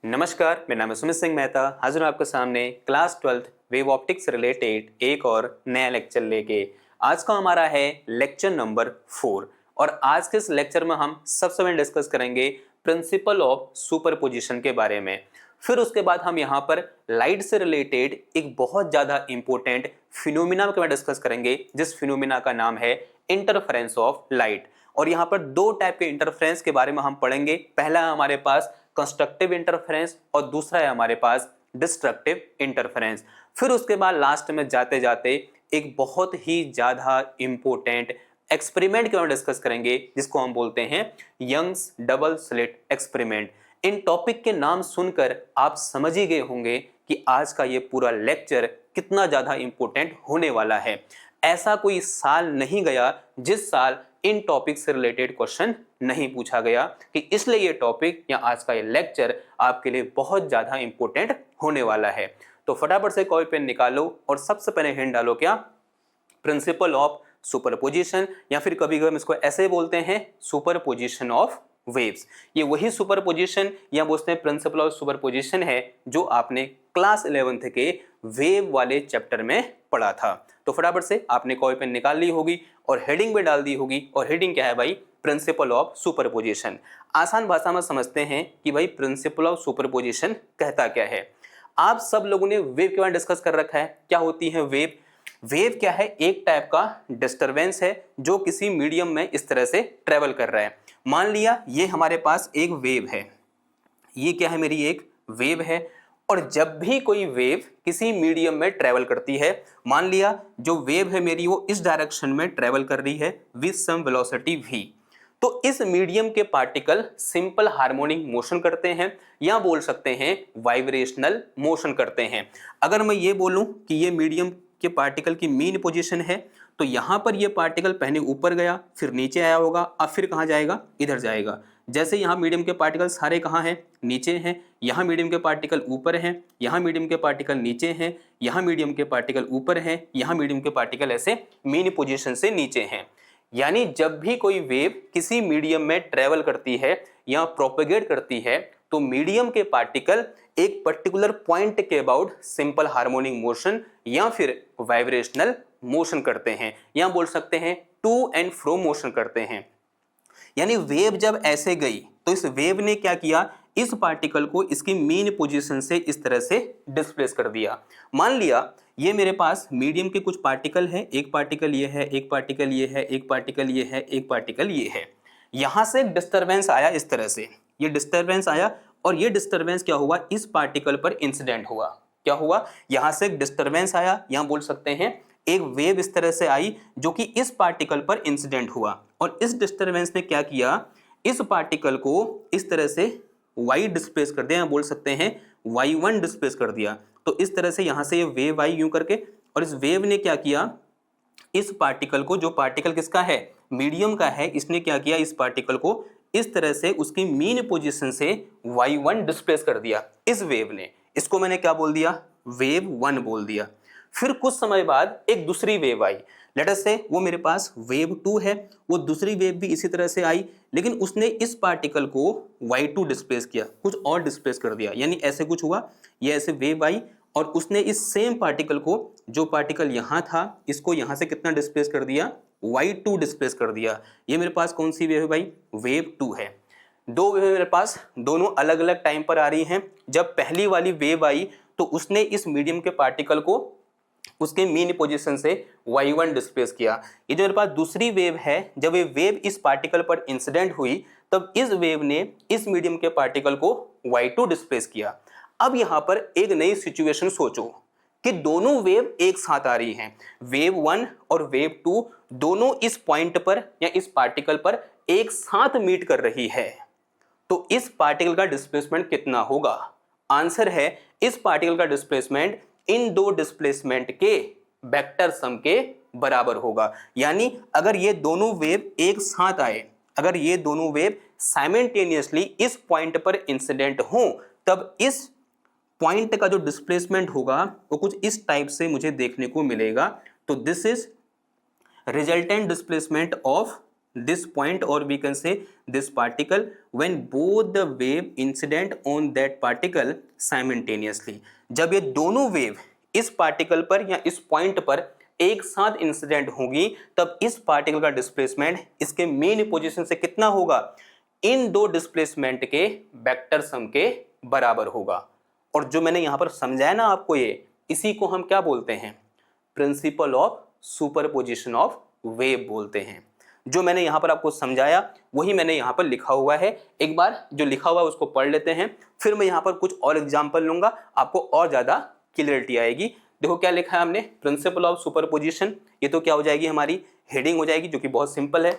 नमस्कार, मेरा नाम है सुमित सिंह मेहता। हाजिर हूँ आपके सामने क्लास 12 वेव ऑप्टिक्स से रिलेटेड एक और नया लेक्चर लेके। आज का हमारा है लेक्चर नंबर 4 और आज के इस लेक्चर में हम सबसे पहले डिस्कस करेंगे प्रिंसिपल ऑफ सुपरपोजिशन के बारे में। फिर उसके बाद हम यहाँ पर लाइट से रिलेटेड एक बहुत ज़्यादा इंपॉर्टेंट फिनोमिना के बारे में डिस्कस करेंगे, जिस फिनोमिना का नाम है इंटरफेरेंस ऑफ लाइट। और यहाँ पर दो टाइप के इंटरफेरेंस के बारे में हम पढ़ेंगे। पहला है हमारे पास कंस्ट्रक्टिव इंटरफेरेंस और दूसरा है हमारे पास डिस्ट्रक्टिव इंटरफेरेंस। फिर उसके बाद लास्ट में जाते जाते एक बहुत ही ज्यादा इंपॉर्टेंट एक्सपेरिमेंट के बारे में डिस्कस करेंगे, जिसको हम बोलते हैं यंग्स डबल स्लिट एक्सपेरिमेंट। इन टॉपिक के नाम सुनकर आप समझ ही गए होंगे कि आज का ये पूरा लेक्चर कितना ज्यादा इंपॉर्टेंट होने वाला है। ऐसा कोई साल नहीं गया जिस साल इन टॉपिक से रिलेटेड क्वेश्चन नहीं पूछा गया, कि इसलिए ये टॉपिक या आज का ये लेक्चर आपके लिए बहुत ज्यादा इंपॉर्टेंट होने वाला है। तो फटाफट से कॉपी पेन निकालो और सबसे पहले हिंट डालो, क्या? प्रिंसिपल ऑफ सुपरपोजिशन, या फिर कभी कभी इसको ऐसे बोलते हैं सुपरपोजिशन ऑफ वेव्स। ये वही सुपरपोजिशन या बोलते हैं प्रिंसिपल ऑफ सुपरपोजिशन है जो आपने क्लास 11th के वेव वाले चैप्टर में पढ़ा था। तो फटाफट से आपने कॉपी पेन निकाल ली होगी और हेडिंग भी डाल दी होगी। और हेडिंग क्या है भाई? Principal of superposition. आसान भाषा में समझते हैं कि भाई प्रिंसिपल ऑफ सुपरपोजिशन कहता क्या है। आप सब लोगों ने वेव के बारे में डिस्कस कर रखा है। क्या होती है वेव? वेव क्या है? एक टाइप का डिस्टरबेंस है जो किसी मीडियम में इस तरह से ट्रेवल कर रहा है। मान लिया ये हमारे पास एक वेव है, ये क्या है? मेरी एक वेव है। और जब भी कोई वेव किसी मीडियम में ट्रेवल करती है, मान लिया जो वेव है मेरी वो इस डायरेक्शन में ट्रेवल कर रही है विद सम वेलोसिटी v, तो इस मीडियम के पार्टिकल सिंपल हार्मोनिक मोशन करते हैं या बोल सकते हैं वाइब्रेशनल मोशन करते हैं। अगर मैं ये बोलूं कि ये मीडियम के पार्टिकल की मीन पोजीशन है, तो यहाँ पर ये पार्टिकल पहले ऊपर गया, फिर नीचे आया होगा, अब फिर कहाँ जाएगा? इधर जाएगा। जैसे यहाँ मीडियम के पार्टिकल सारे कहाँ हैं? नीचे हैं। यहाँ मीडियम के पार्टिकल ऊपर हैं, यहाँ मीडियम के पार्टिकल नीचे हैं, यहाँ मीडियम के पार्टिकल ऊपर हैं, यहाँ मीडियम के पार्टिकल ऐसे मीन पोजीशन से नीचे हैं। यानी जब भी कोई वेव किसी मीडियम में ट्रेवल करती है या प्रोपेगेट करती है, तो मीडियम के पार्टिकल एक पर्टिकुलर पॉइंट के अबाउट सिंपल हार्मोनिक मोशन या फिर वाइब्रेशनल मोशन करते हैं, या बोल सकते हैं टू एंड फ्रो मोशन करते हैं। यानी वेव जब ऐसे गई तो इस वेव ने क्या किया? इस पार्टिकल को इसकी मीन पोजीशन से इस तरह से डिस्प्लेस कर दिया। मान लिया ये मेरे पास मीडियम के कुछ पार्टिकल है, एक पार्टिकल ये है, एक पार्टिकल ये है, एक पार्टिकल ये है, एक पार्टिकल ये है। यहां से एक डिस्टरबेंस आया इस तरह से, ये डिस्टरबेंस आया और ये डिस्टरबेंस क्या हुआ? इस पार्टिकल पर इंसिडेंट हुआ। क्या हुआ? यहां से एक डिस्टरबेंस आया, यहां बोल सकते हैं एक वेव इस तरह से आई जो कि इस पार्टिकल पर इंसिडेंट हुआ, और इस डिस्टरबेंस ने क्या किया? इस पार्टिकल को इस तरह से y डिस्प्लेस कर दिया, बोल सकते हैं y1 डिस्प्लेस कर दिया। तो इस तरह से यहां से ये वेव आई यूं करके, और इस वेव ने क्या किया? इस पार्टिकल को, जो पार्टिकल किसका है? मीडियम का है, इसने क्या किया? इस पार्टिकल को इस तरह से उसकी मीन पोजीशन से y1 डिस्प्लेस कर दिया इस वेव ने। इसको मैंने क्या बोल दिया? वेव 1 बोल दिया। फिर कुछ समय बाद एक दूसरी वेव आई, लेट अस से वो मेरे पास वेव 2 है। वो दूसरी वेव भी इसी तरह से आई, लेकिन उसने इस पार्टिकल को y2 डिस्प्लेस किया, कुछ और डिस्प्लेस कर दिया। यानी ऐसे कुछ हुआ, ये ऐसे वेव आई और उसने इस सेम पार्टिकल को, जो पार्टिकल यहाँ था, इसको यहाँ से कितना डिस्प्लेस कर दिया? y2 डिस्प्लेस कर दिया। ये मेरे पास कौन सी वेव है भाई? वेव 2 है। दो वेव मेरे पास दोनों अलग अलग टाइम पर आ रही हैं। जब पहली वाली वेव आई तो उसने इस मीडियम के पार्टिकल को उसके मीन पोजीशन से y1 डिस्प्लेस किया। ये जो मेरे पास दूसरी वेव है, जब ये वेव इस पार्टिकल पर इंसिडेंट हुई तब इस वेव ने इस मीडियम के पार्टिकल को y2 डिस्प्लेस किया। अब यहाँ पर एक नई सिचुएशन सोचो कि दोनों वेव एक साथ आ रही हैं, वेव 1 और वेव 2 दोनों इस पॉइंट पर या इस पार्टिकल पर एक साथ मीट कर रही है, तो इस पार्टिकल का डिस्प्लेसमेंट कितना होगा? आंसर है इस पार्टिकल का डिस्प्लेसमेंट इन दो डिस्प्लेसमेंट के वेक्टर सम के बराबर होगा। यानी अगर ये दोनों वेव एक साथ आए, अगर ये दोनों वेव साइमल्टेनियसली इस पॉइंट पर इंसिडेंट हो, तब इस पॉइंट का जो डिस्प्लेसमेंट होगा वो कुछ इस टाइप से मुझे देखने को मिलेगा। तो this is resultant displacement of this point or we can say this particle when both the wave incident on that particle simultaneously। जब ये दोनों वेव इस पार्टिकल पर या इस पॉइंट पर एक साथ इंसिडेंट होगी तब इस पार्टिकल का डिस्प्लेसमेंट इसके मेन पोजीशन से कितना होगा, इन दो डिस्प्लेसमेंट के वेक्टर सम के बराबर होगा। और जो मैंने यहां पर समझाया ना आपको, ये इसी को हम क्या बोलते हैं, principal of superposition of wave बोलते हैं। जो मैंने यहां पर आपको समझाया वही मैंने यहां पर लिखा हुआ है। एक बार जो लिखा हुआ है उसको पढ़ लेते हैं, फिर मैं यहां पर कुछ और एग्जांपल लूंगा, आपको और ज्यादा क्लियरिटी आएगी। देखो क्या लिखा है हमने, प्रिंसिपल ऑफ सुपरपोजिशन, ये तो क्या हो जाएगी हमारी हेडिंग हो जाएगी, जो कि बहुत सिंपल है।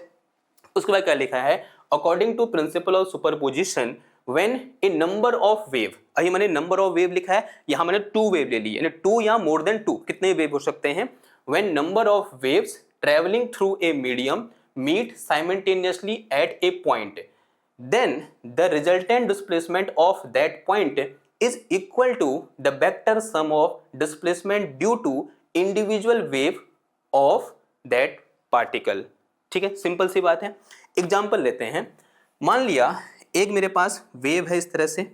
उसके बाद क्या लिखा है, according to principle of superposition when a number of wave, अभी मैंने नंबर ऑफ वेव लिखा है, यहां मैंने 2 वेव ले ली, यानी 2 या मोर देन 2, कितने वेव हो सकते हैं, when number of waves travelling through a medium meet simultaneously at a point, then the resultant displacement of that point is equal to the vector sum of displacement due to individual wave of that particle। ठीक है, simple सी बात है। Example लेते हैं, मान लिया एक मेरे पास वेव है, इस तरह से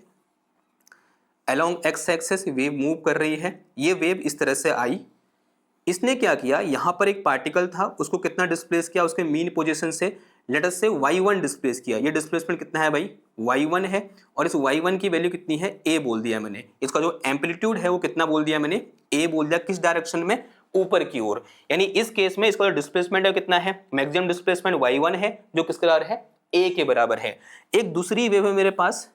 along x axis wave move कर रही है, ये वेव इस तरह से आई, इसने क्या किया, यहां पर एक पार्टिकल था, उसको कितना डिस्प्लेस किया, उसके मीन पोजीशन से लेट अस से y1 डिस्प्लेस किया। ये डिस्प्लेसमेंट कितना है भाई, y1 है, और इस y1 की वैल्यू कितनी है, a बोल दिया मैंने। इसका जो एम्पलीट्यूड है वो कितना बोल दिया मैंने, a बोल दिया। किस डायरेक्शन में, ऊपर की ओर। यानी इस केस में इसका जो डिस्प्लेसमेंट है कितना है, मैक्सिमम डिस्प्लेसमेंट y1 है, जो किसके बराबर है, a के बराबर है। एक दूसरी वेव है मेरे पास,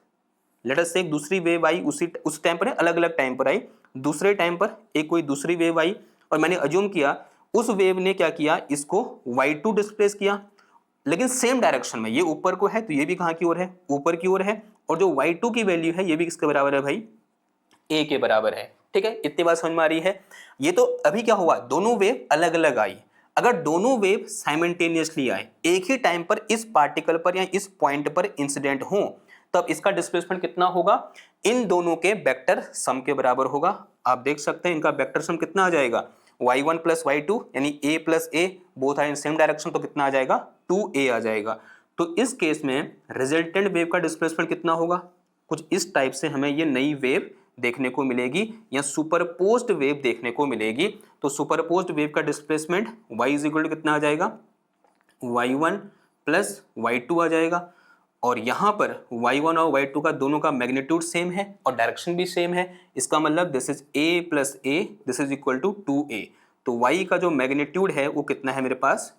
लेट अस से एक दूसरी वेव आई, उस टाइम पर अलग अलग टाइम पर आई, दूसरे टाइम पर एक कोई दूसरी वेव आई, और मैंने अज्यूम किया उस वेव ने क्या किया, इसको y2 डिस्प्लेस किया, लेकिन सेम डायरेक्शन में, ये ऊपर को है तो ये भी कहाँ की ओर है, ऊपर की ओर है, और जो y2 की वैल्यू है ये भी किसके बराबर है भाई, a के बराबर है। ठीक है, इतनी बात समझ में आ रही है। ये तो अभी क्या हुआ, दोनों वेव अलग अलग आई। अगर दोनों वेव साइमल्टेनियसली आए, एक ही टाइम पर इस पार्टिकल पर या इस पॉइंट पर इंसिडेंट हो, तब इसका डिस्प्लेसमेंट कितना होगा, इन दोनों के वेक्टर सम के बराबर होगा। आप देख सकते हैं इनका वेक्टर सम कितना आ जाएगा, y1 प्लस y2 यानी a plus a, both are in same direction, तो कितना आ जाएगा, 2a आ जाएगा। तो इस केस में रिजल्टेंट वेव का डिस्प्लेसमेंट कितना होगा, कुछ इस टाइप से हमें ये नई वेव देखने को मिलेगी या सुपरपोज्ड वेव देखने को मिलेगी। तो सुपरपोज्ड वेव का displacement y is equal to कितना आ जाएगा, y1 प्लस y2 आ जाएगा, और यहाँ पर y1 और y2 का दोनों का मैग्नीट्यूड सेम है और डायरेक्शन भी सेम है। इसका मतलब this is a plus a, this is equal to 2a। तो y का जो मैग्नीट्यूड है वो कितना है मेरे पास,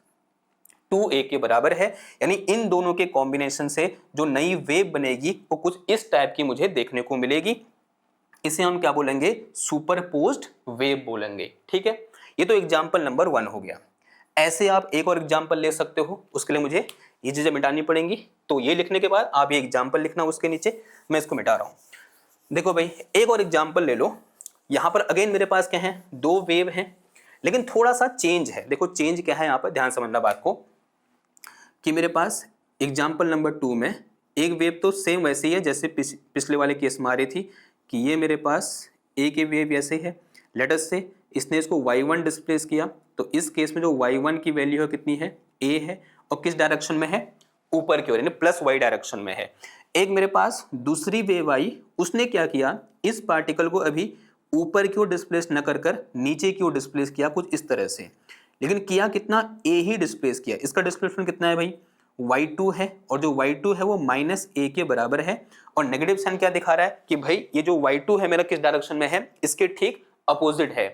2a के बराबर है। यानी इन दोनों के कॉम्बिनेशन से जो नई वेव बनेगी वो कुछ इस टाइप की मुझे देखने को मिलेगी। इसे हम क्या बोलेंगे, सुपरपोज्ड वेव बोलेंगे। ठीक है, ये तो एग्जाम्पल नंबर 1 हो गया। ऐसे आप एक और एग्जाम्पल ले सकते हो, उसके लिए मुझे ये चीजें मिटानी पड़ेंगी। तो ये लिखने के बाद आप ये एग्जाम्पल लिखना, उसके नीचे मैं इसको मिटा रहा हूं। देखो भाई, एक और एग्जाम्पल ले लो। यहां पर अगेन मेरे पास क्या है, 2 वेव हैं, लेकिन थोड़ा सा चेंज है। देखो चेंज क्या है यहाँ पर, ध्यान समझना बात को, कि मेरे पास एग्जाम्पल नंबर 2 में एक वेव तो सेम वैसे ही है जैसे पिछले वाले केस में आ रही थी, कि ये मेरे पास ए की वेव ऐसे है। लेट अस से इसने इसको y1 डिस्प्लेस किया, तो इस केस में जो y1 की वैल्यू है कितनी है, a है, और किस डायरेक्शन में है, ऊपर की ओर, यानी प्लस y डायरेक्शन में है। एक मेरे पास दूसरी वेव आई, उसने क्या किया, इस पार्टिकल को अभी ऊपर की ओर डिस्प्लेस न कर नीचे की ओर डिस्प्लेस किया, कुछ इस तरह से, लेकिन किया कितना, a ही डिस्प्लेस किया। इसका डिस्प्लेसमेंट कितना है भाई, y2 है, और जो y2 है वो माइनस a के बराबर है। और नेगेटिव साइन क्या दिखा रहा है कि भाई ये जो y2 है मेरा किस डायरेक्शन में है, इसके ठीक अपोजिट है।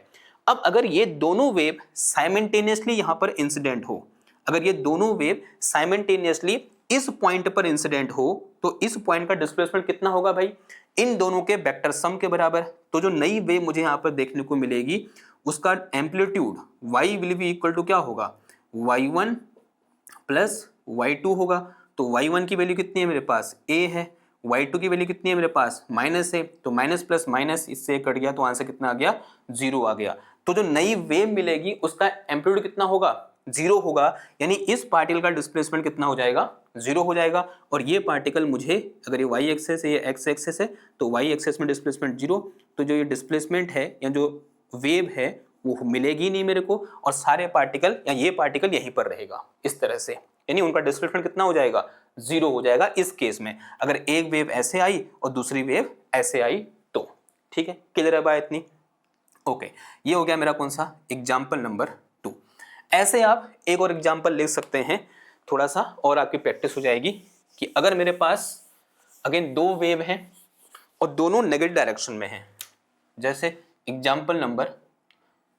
अब अगर ये दोनों वेव साइमल्टेनियसली यहां पर इंसिडेंट हो, अगर ये दोनों वेव साइमल्टेनियसली इस पॉइंट पर इंसिडेंट हो, तो इस पॉइंट का डिस्प्लेसमेंट कितना होगा भाई, इन दोनों के वेक्टर सम के बराबर। तो जो नई वेव मुझे यहां पर देखने को मिलेगी, उसका amplitude y will be equal to क्या होगा, y1 प्लस y2 होगा। तो y1 की वैल्यू कितनी है मेरे पास, a है, y2 की वैल्यू कितनी है मेरे पास, माइनस है, तो माइनस प्लस माइनस इससे कट गया, तो आंसर कितना आ गया, 0 आ गया। तो जो नई वेव मिलेगी उसका एम्पलीट्यूड कितना होगा, 0 होगा। यानी इस पार्टिकल का डिस्प्लेसमेंट कितना हो जाएगा, 0 हो जाएगा। और ये पार्टिकल मुझे, अगर ये y एक्सेस है, ये x एक्सेस है, तो y एक्सेस में डिस्प्लेसमेंट 0, तो जो ये डिस्प्लेसमेंट है या जो वेव है वो मिलेगी नहीं मेरे को, और सारे पार्टिकल या ये पार्टिकल यहीं पर रहेगा इस तरह से। यानी उनका डिस्प्लेसमेंट कितना हो जाएगा, 0 हो जाएगा इस केस में, अगर एक वेव ऐसे आई और दूसरी वेव ऐसे आई तो। ठीक है, क्लियर है बात इतनी? ओके, ये हो गया मेरा कौन सा, एग्जाम्पल नंबर 2। ऐसे आप एक और एग्जाम्पल ले सकते हैं, थोड़ा सा और आपकी प्रैक्टिस हो जाएगी कि अगर मेरे पास अगेन दो वेव हैं और दोनों नेगेटिव डायरेक्शन में हैं, जैसे एग्जाम्पल नंबर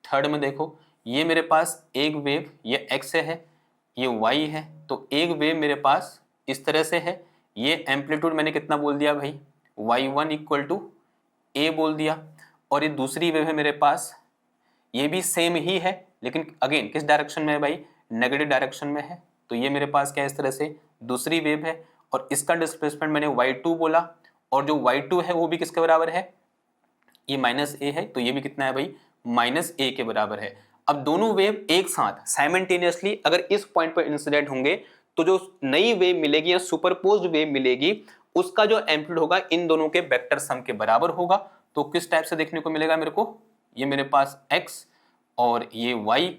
3 में देखो, ये मेरे पास एक वेव, ये x है, ये y है, तो एक वेव मेरे पास इस तरह से है, ये एम्पलीट्यूड मैंने कितना बोल दिया भाई, y1 इक्वल टू a बोल दिया, और ये दूसरी वेव है मेरे पास, ये भी सेम ही है, लेकिन अगेन किस डायरेक्शन में है भाई, नेगेटिव डायरेक्शन में है, तो ये मेरे पास क्या है, इस तरह से दूसरी वेव है, और इसका डिस्प्लेसमेंट मैंने y2 बोला, और जो y2 है वो भी किसके बराबर है, ये -a है, तो ये भी कितना है भाई, -a के बराबर है। अब दोनों वेव एक साथ साइमल्टेनियसली अगर इस पॉइंट पर इंसिडेंट होंगे तो जो नई वेव मिलेगी या सुपरपोज्ड वेव मिलेगी उसका जो एम्पलीट्यूड होगा इन दोनों के वेक्टर सम के बराबर होगा। तो किस टाइप से देखने को मिलेगा मेरे को, ये मेरे पास x और ये y,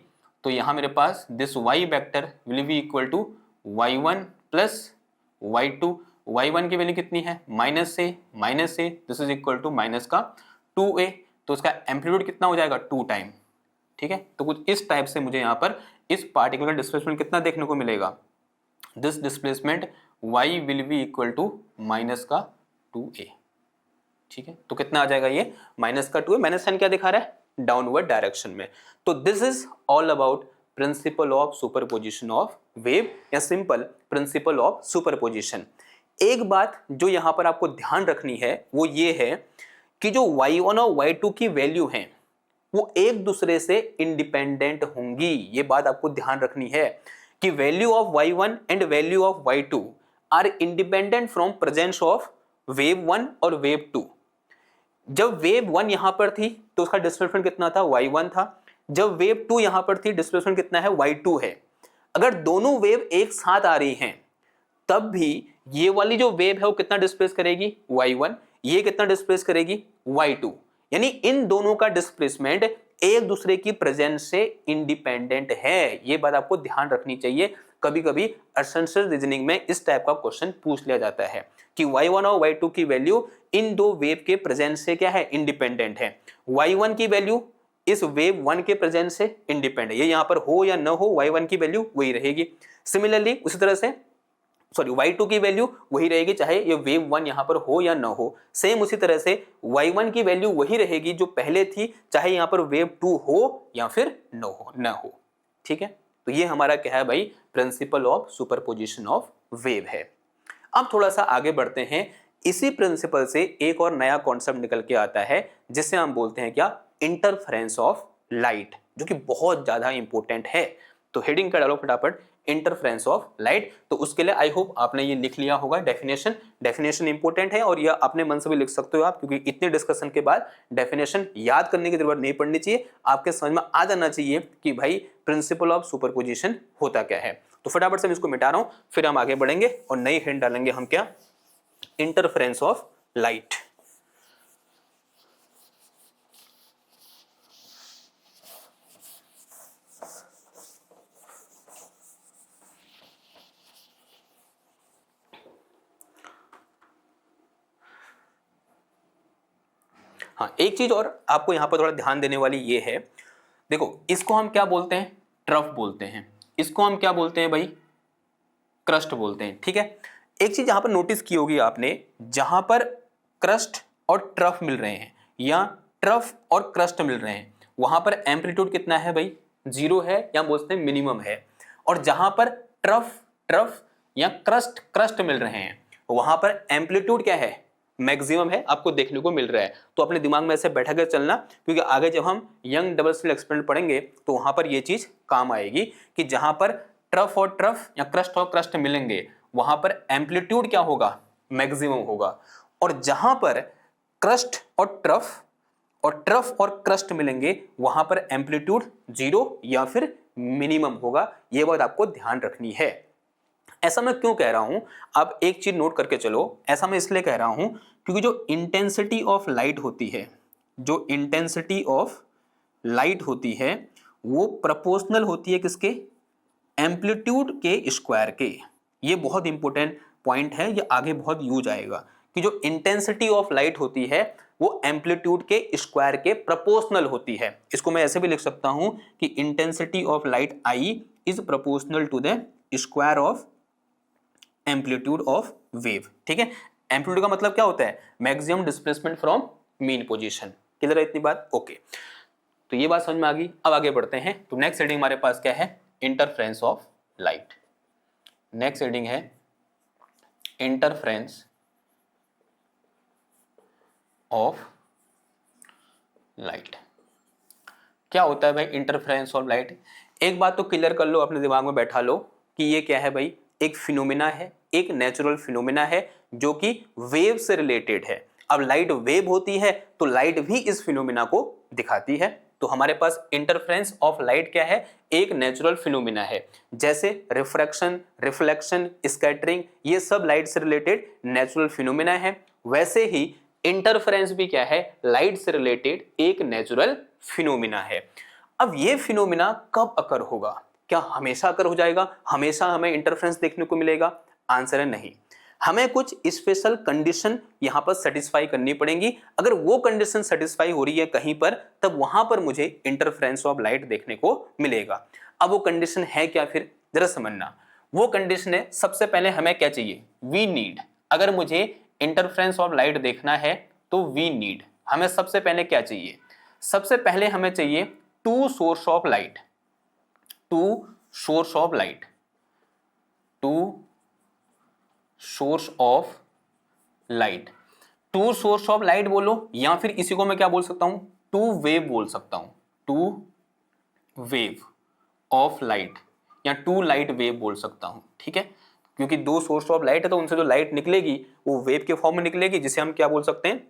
तो यहाँ मेरे पास this y vector will be equal to y1 plus y2, y1 की वैल्यू कितनी है, -a, this is equal to minus का 2a, तो इसका एम्पलीट्यूड कितना हो जाएगा, 2 टाइम। ठीक है, तो कुछ इस टाइप से मुझे यहाँ पर इस पार्टिकल का डिस्प्लेसमेंट कितना देखने को मिलेगा, this displacement y will be equal to minus का 2a। ठीक है, तो कितना आ जाएगा ये, माइनस का 2a, माइनस साइन क्या दिखा रहा है, डाउनवर्ड डायरेक्शन में। तो this is all about principal of superposition of wave या सिंपल प्रिंसिपल ऑफ सुपरपोजिशन। एक बात जो यहाँ पर आपको ध्यान रखनी है वो ये है कि जो y1 और y2 की वैल्यू हैं वो एक दूसरे से इंडिपेंडेंट होंगी। ये बात आपको ध्यान रखनी है कि value of y1 and value of y2 are independent from presence of wave 1 और वेव 2। जब वेव 1 यहां पर थी तो उसका डिस्प्लेसमेंट कितना था, y1 था। जब वेव 2 यहां पर थी डिस्प्लेसमेंट कितना है, y2 है। अगर दोनों वेव एक साथ आ रही हैं तब भी ये वाली जो वेव है वो कितना डिस्प्लेस करेगी, y1, ये कितना डिस्प्लेस करेगी, y2। यानी इन दोनों का डिस्प्लेसमेंट एक दूसरे की प्रेजेंस से इंडिपेंडेंट है। ये बात आपको ध्यान रखनी चाहिए। कभी कभी एसेंशियल रीजनिंग में इस टाइप का क्वेश्चन पूछ लिया जाता है कि y1 और y2 की वैल्यू इन दो वेव के प्रेजेंस से क्या है, इंडिपेंडेंट है। y1 की वैल्यू इस वेव 1 के प्रेजेंस से इंडिपेंडेंट है, ये यहां पर हो या न हो y1 की वैल्यू वही रहेगी। सिमिलरली उसी तरह से y2 की वैल्यू वही रहेगी चाहे ये वेव 1 यहां पर हो या ना हो। सेम उसी तरह से y1 की वैल्यू वही रहेगी जो पहले थी चाहे यहां पर वेव 2 हो या फिर ना हो। ठीक है, तो ये हमारा क्या है भाई, principal of superposition of wave है। अब थोड़ा सा आगे बढ़ते हैं। इसी प्रिंसिपल से एक और नया कॉन्सेप्ट निकल के आता है जिसे हम बोलते हैं क्या, इंटरफेरेंस ऑफ लाइट, जो कि बहुत ज्यादा इंपॉर्टेंट है। तो हेडिंग का डालो फटाफट, इंटरफेरेंस ऑफ लाइट। तो उसके लिए आई होप आपने ये लिख लिया होगा डेफिनेशन इंपॉर्टेंट है और ये अपने मन से भी लिख सकते हो आप, क्योंकि इतने डिस्कशन के बाद डेफिनेशन याद करने की जरूरत नहीं पड़नी चाहिए, आपके समझ में आ जाना चाहिए कि भाई प्रिंसिपल ऑफ सुपरपोजिशन होता क्या है। तो फटाफट से मैं इसको मिटा रहा हूं, फिर हम आगे बढ़ेंगे और नई हेड डालेंगे हम क्या, इंटरफेरेंस ऑफ लाइट। हाँ, एक चीज और आपको यहां पर थोड़ा ध्यान देने वाली ये है, देखो इसको हम क्या बोलते हैं, ट्रफ बोलते हैं। इसको हम क्या बोलते हैं भाई, क्रस्ट बोलते हैं। ठीक है, एक चीज यहां पर नोटिस की होगी आपने, जहां पर क्रस्ट और ट्रफ मिल रहे हैं या ट्रफ और क्रस्ट मिल रहे हैं वहां पर एम्पलीट्यूड कितना है भाई, 0 है या बोलते हैं मिनिमम है। और जहां पर ट्रफ या क्रस्ट मिल रहे हैं वहां पर एम्पलीट्यूड क्या है, मैक्सिमम है, आपको देखने को मिल रहा है। तो अपने दिमाग में ऐसे बैठा कर चलना, क्योंकि आगे जब हम यंग डबल स्लिट एक्सपेरिमेंट पढ़ेंगे तो वहां पर ये चीज काम आएगी कि जहां पर ट्रफ या क्रस्ट मिलेंगे वहां पर एम्पलीट्यूड क्या होगा, मैक्सिमम होगा। और जहां पर क्रस्ट और ट्रफ और क्रस्ट मिलेंगे वहां पर एम्पलीट्यूड 0 या फिर मिनिमम होगा। यह बात आपको ध्यान रखनी है। ऐसा मैं क्यों कह रहा हूं, आप एक चीज नोट करके चलो। ऐसा मैं इसलिए कह रहा हूं क्योंकि जो इंटेंसिटी ऑफ लाइट होती है, जो इंटेंसिटी ऑफ लाइट होती है वो प्रोपोर्शनल होती है किसके, एम्पलीट्यूड के स्क्वायर के। ये बहुत इंपॉर्टेंट पॉइंट है, ये आगे बहुत यूज आएगा कि जो इंटेंसिटी ऑफ लाइट होती है वो एम्पलीट्यूड के स्क्वायर के प्रोपोर्शनल होती है। इसको मैं ऐसे भी लिख सकता हूं कि intensity of light I is proportional to the square of amplitude of wave. ठीक है, एम्पलीट्यूड का मतलब क्या होता है? Maximum displacement from mean position. Clear है इतनी बात? ओके, तो ये बात समझ में आ गई। अब आगे बढ़ते हैं। तो नेक्स्ट हेडिंग हमारे पास क्या है? Interference of light. Next heading है इंटरफेरेंस ऑफ लाइट। क्या होता है भाई इंटरफेरेंस ऑफ लाइट? एक बात तो क्लियर कर लो, अपने दिमाग में बैठा लो कि ये क्या है भाई? एक फिनोमिना है, एक नेचुरल फिनोमिना है जो कि वेव से रिलेटेड है। अब लाइट वेव होती है तो लाइट भी इस फिनोमिना को दिखाती है। तो हमारे पास इंटरफेरेंस ऑफ लाइट क्या है? एक नेचुरल फिनोमिना है। जैसे रिफ्रैक्शन, रिफ्लेक्शन, स्कैटरिंग, ये सब लाइट से रिलेटेड नेचुरल फिनोमिना है, वैसे ही इंटरफेरेंस भी क्या है? लाइट से रिलेटेड एक नेचुरल फिनोमिना है। अब ये फिनोमिना कब अकर होगा? क्या हमेशा अकर हो जाएगा? हमेशा हमें इंटरफेरेंस देखने को मिलेगा? आंसर है नहीं। हमें कुछ स्पेशल कंडीशन यहां पर सेटिस्फाई करनी पड़ेंगी। अगर वो कंडीशन सेटिस्फाई हो रही है कहीं पर, तब वहां पर मुझे इंटरफेरेंस ऑफ लाइट देखने को मिलेगा। अब वो कंडीशन है क्या? फिर जरा समझना। वो कंडीशन है, सबसे पहले हमें क्या चाहिए? We need. अगर मुझे इंटरफेरेंस ऑफ लाइट देखना है तो वी नीड, हमें सबसे पहले क्या चाहिए? सबसे पहले हमें चाहिए two source of light. Two source of light, two source of light. Two source of light बोलो, या फिर इसी को मैं क्या बोल सकता हूं? टू वेव बोल सकता हूं। टू वेव ऑफ लाइट या टू लाइट वेव बोल सकता हूं। ठीक है, क्योंकि दो सोर्स ऑफ लाइट है तो उनसे जो लाइट निकलेगी वो वेव के फॉर्म में निकलेगी, जिसे हम क्या बोल सकते हैं?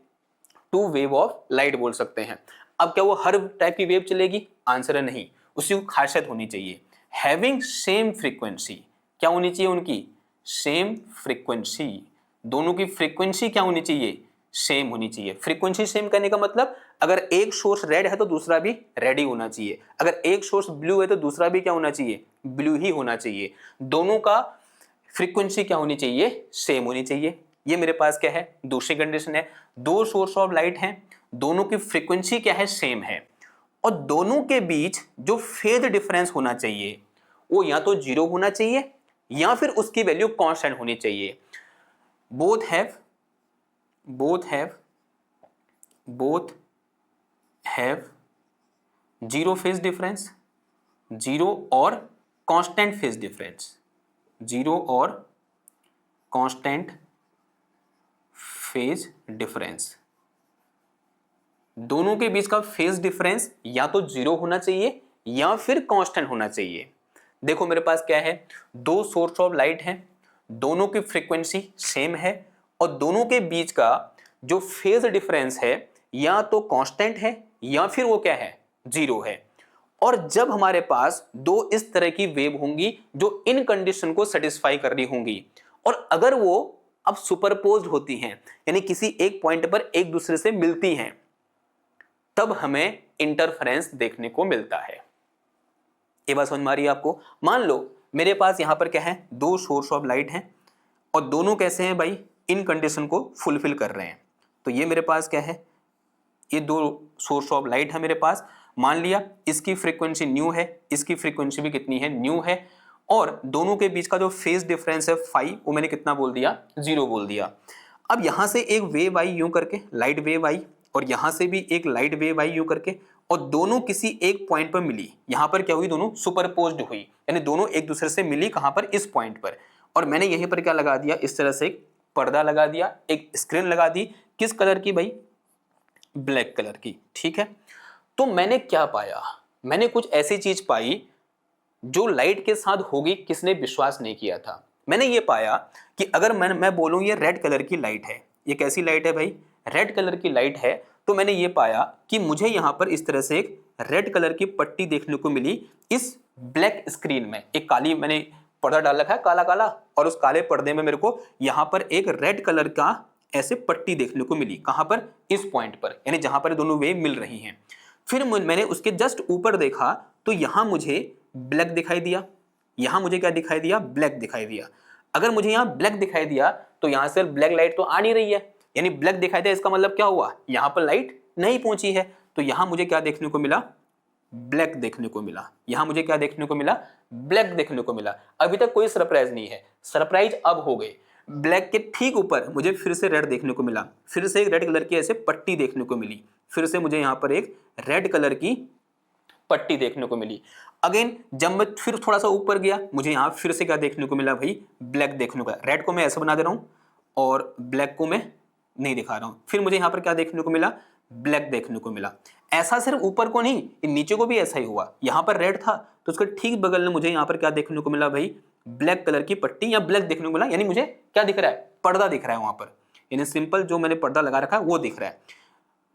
टू वेव ऑफ लाइट बोल सकते हैं। अब क्या वो हर टाइप की वेव चलेगी? आंसर है नहीं। उसी को खासियत होनी चाहिए, हैविंग सेम फ्रीक्वेंसी। क्या होनी चाहिए उनकी? Same frequency. दोनों की फ्रीक्वेंसी क्या होनी चाहिए? सेम होनी चाहिए। फ्रीक्वेंसी सेम करने का मतलब, अगर एक सोर्स रेड है तो दूसरा भी रेड ही होना चाहिए, अगर एक सोर्स ब्लू है तो दूसरा भी क्या होना चाहिए? ब्लू ही होना चाहिए। दोनों का फ्रीक्वेंसी क्या होनी चाहिए? सेम होनी चाहिए। ये मेरे पास क्या है? दूसरी कंडीशन है। दो सोर्स ऑफ लाइट हैं, दोनों की फ्रीक्वेंसी क्या है? सेम है, और दोनों के बीच जो फेज डिफरेंस होना चाहिए वो या तो जीरो होना चाहिए या फिर उसकी वैल्यू कांस्टेंट होनी चाहिए। Both have zero phase difference, zero or constant phase difference, zero or constant phase difference. दोनों के बीच का फेज डिफरेंस या तो जीरो होना चाहिए या फिर कांस्टेंट होना चाहिए। देखो मेरे पास क्या है? दो सोर्स ऑफ लाइट हैं, दोनों की फ्रीक्वेंसी सेम है, और दोनों के बीच का जो फेज डिफरेंस है या तो कांस्टेंट है या फिर वो क्या है? जीरो है। और जब हमारे पास दो इस तरह की वेव होंगी जो इन कंडीशन को सेटिस्फाई कर रही होंगी, और अगर वो अब सुपरपोज्ड होती हैं, यानी किसी एक पॉइंट पर एक दूसरे से मिलती हैं, तब हमें इंटरफेरेंस देखने को मिलता है। ये बात समझ में आ रही है आपको? मान लो मेरे पास यहां पर क्या है? दो सोर्स ऑफ लाइट हैं, और दोनों कैसे हैं भाई? इन कंडीशन को फुलफिल कर रहे हैं। तो ये मेरे पास क्या है? ये दो सोर्स ऑफ लाइट है मेरे पास। मान लिया इसकी फ्रीक्वेंसी न्यू है, इसकी फ्रीक्वेंसी भी कितनी है? न्यू है, और दोनों के बीच का जो फेज डिफरेंस है फाई, वो मैंने कितना बोल दिया? जीरो बोल दिया। अब यहां से एक वेव आई यूं करके, लाइट वेव आई, और यहां से भी एक लाइट वेव आई यूं करके, और दोनों किसी एक पॉइंट पर मिली। यहां पर क्या हुई? दोनों सुपरपोज्ड हुई, यानी दोनों एक दूसरे से मिली। कहां पर? इस पॉइंट पर। और मैंने यहीं पर क्या लगा दिया? इस तरह से एक पर्दा लगा दिया, एक स्क्रीन लगा दी। किस कलर की भाई? ब्लैक कलर की। ठीक है, तो मैंने क्या पाया? मैंने कुछ ऐसी चीज पाई जो लाइट के साथ होगी, किसने विश्वास नहीं किया था। मैंने ये पाया कि अगर मैं बोलूं ये रेड कलर की लाइट है, ये कैसी लाइट है भाई? रेड कलर की लाइट है। तो मैंने ये पाया कि मुझे यहां पर इस तरह से एक रेड कलर की पट्टी देखने को मिली इस ब्लैक स्क्रीन में। एक काली मैंने पर्दा डाल रखा है, काला काला, और उस काले पर्दे में मेरे को यहां पर एक रेड कलर का ऐसे पट्टी देखने को मिली। कहां पर? इस पॉइंट पर, यानी जहां पर दोनों वेव मिल रही हैं। फिर मैंने उसके जस्ट ऊपर देखा तो यहां मुझे ब्लैक दिखाई दिया, यहाँ मुझे क्या दिखाई दिया, ब्लैक दिखाई दिया। अगर मुझे यहाँ ब्लैक दिखाई दिया तो यहाँ से ब्लैक लाइट तो आ नहीं रही है, यानी ब्लैक दिखाई दिया, इसका मतलब क्या हुआ, यहाँ पर लाइट नहीं पहुंची है। तो यहाँ मुझे क्या देखने को मिला, ब्लैक देखने को मिला। यहां मुझे क्या देखने को मिला, ब्लैक देखने को मिला। अभी तक कोई सरप्राइज नहीं है, सरप्राइज अब हो गई। ब्लैक के ठीक ऊपर मुझे फिर से रेड देखने को मिला, फिर से एक रेड कलर की ऐसे पट्टी देखने को मिली, फिर से मुझे यहां पर एक रेड कलर की पट्टी देखने को मिली। अगेन जब मैं फिर थोड़ा सा ऊपर गया, मुझे यहां फिर से क्या देखने को मिला भाई, ब्लैक देखने को। रेड को मैं ऐसे बना दे रहा हूं और ब्लैक को मैं नहीं दिखा रहा हूं। फिर मुझे यहां पर क्या देखने को मिला, ब्लैक देखने को मिला। ऐसा सिर्फ ऊपर को नहीं, नीचे को भी ऐसा ही हुआ। यहां पर रेड था तो उसके ठीक बगल में मुझे यहां पर क्या देखने को मिला भाई, ब्लैक कलर की पट्टी या ब्लैक देखने को मिला। यानी मुझे क्या दिख रहा है, पर्दा दिख रहा है वहां पर, यानी सिंपल जो मैंने पर्दा लगा रखा है वो दिख रहा है।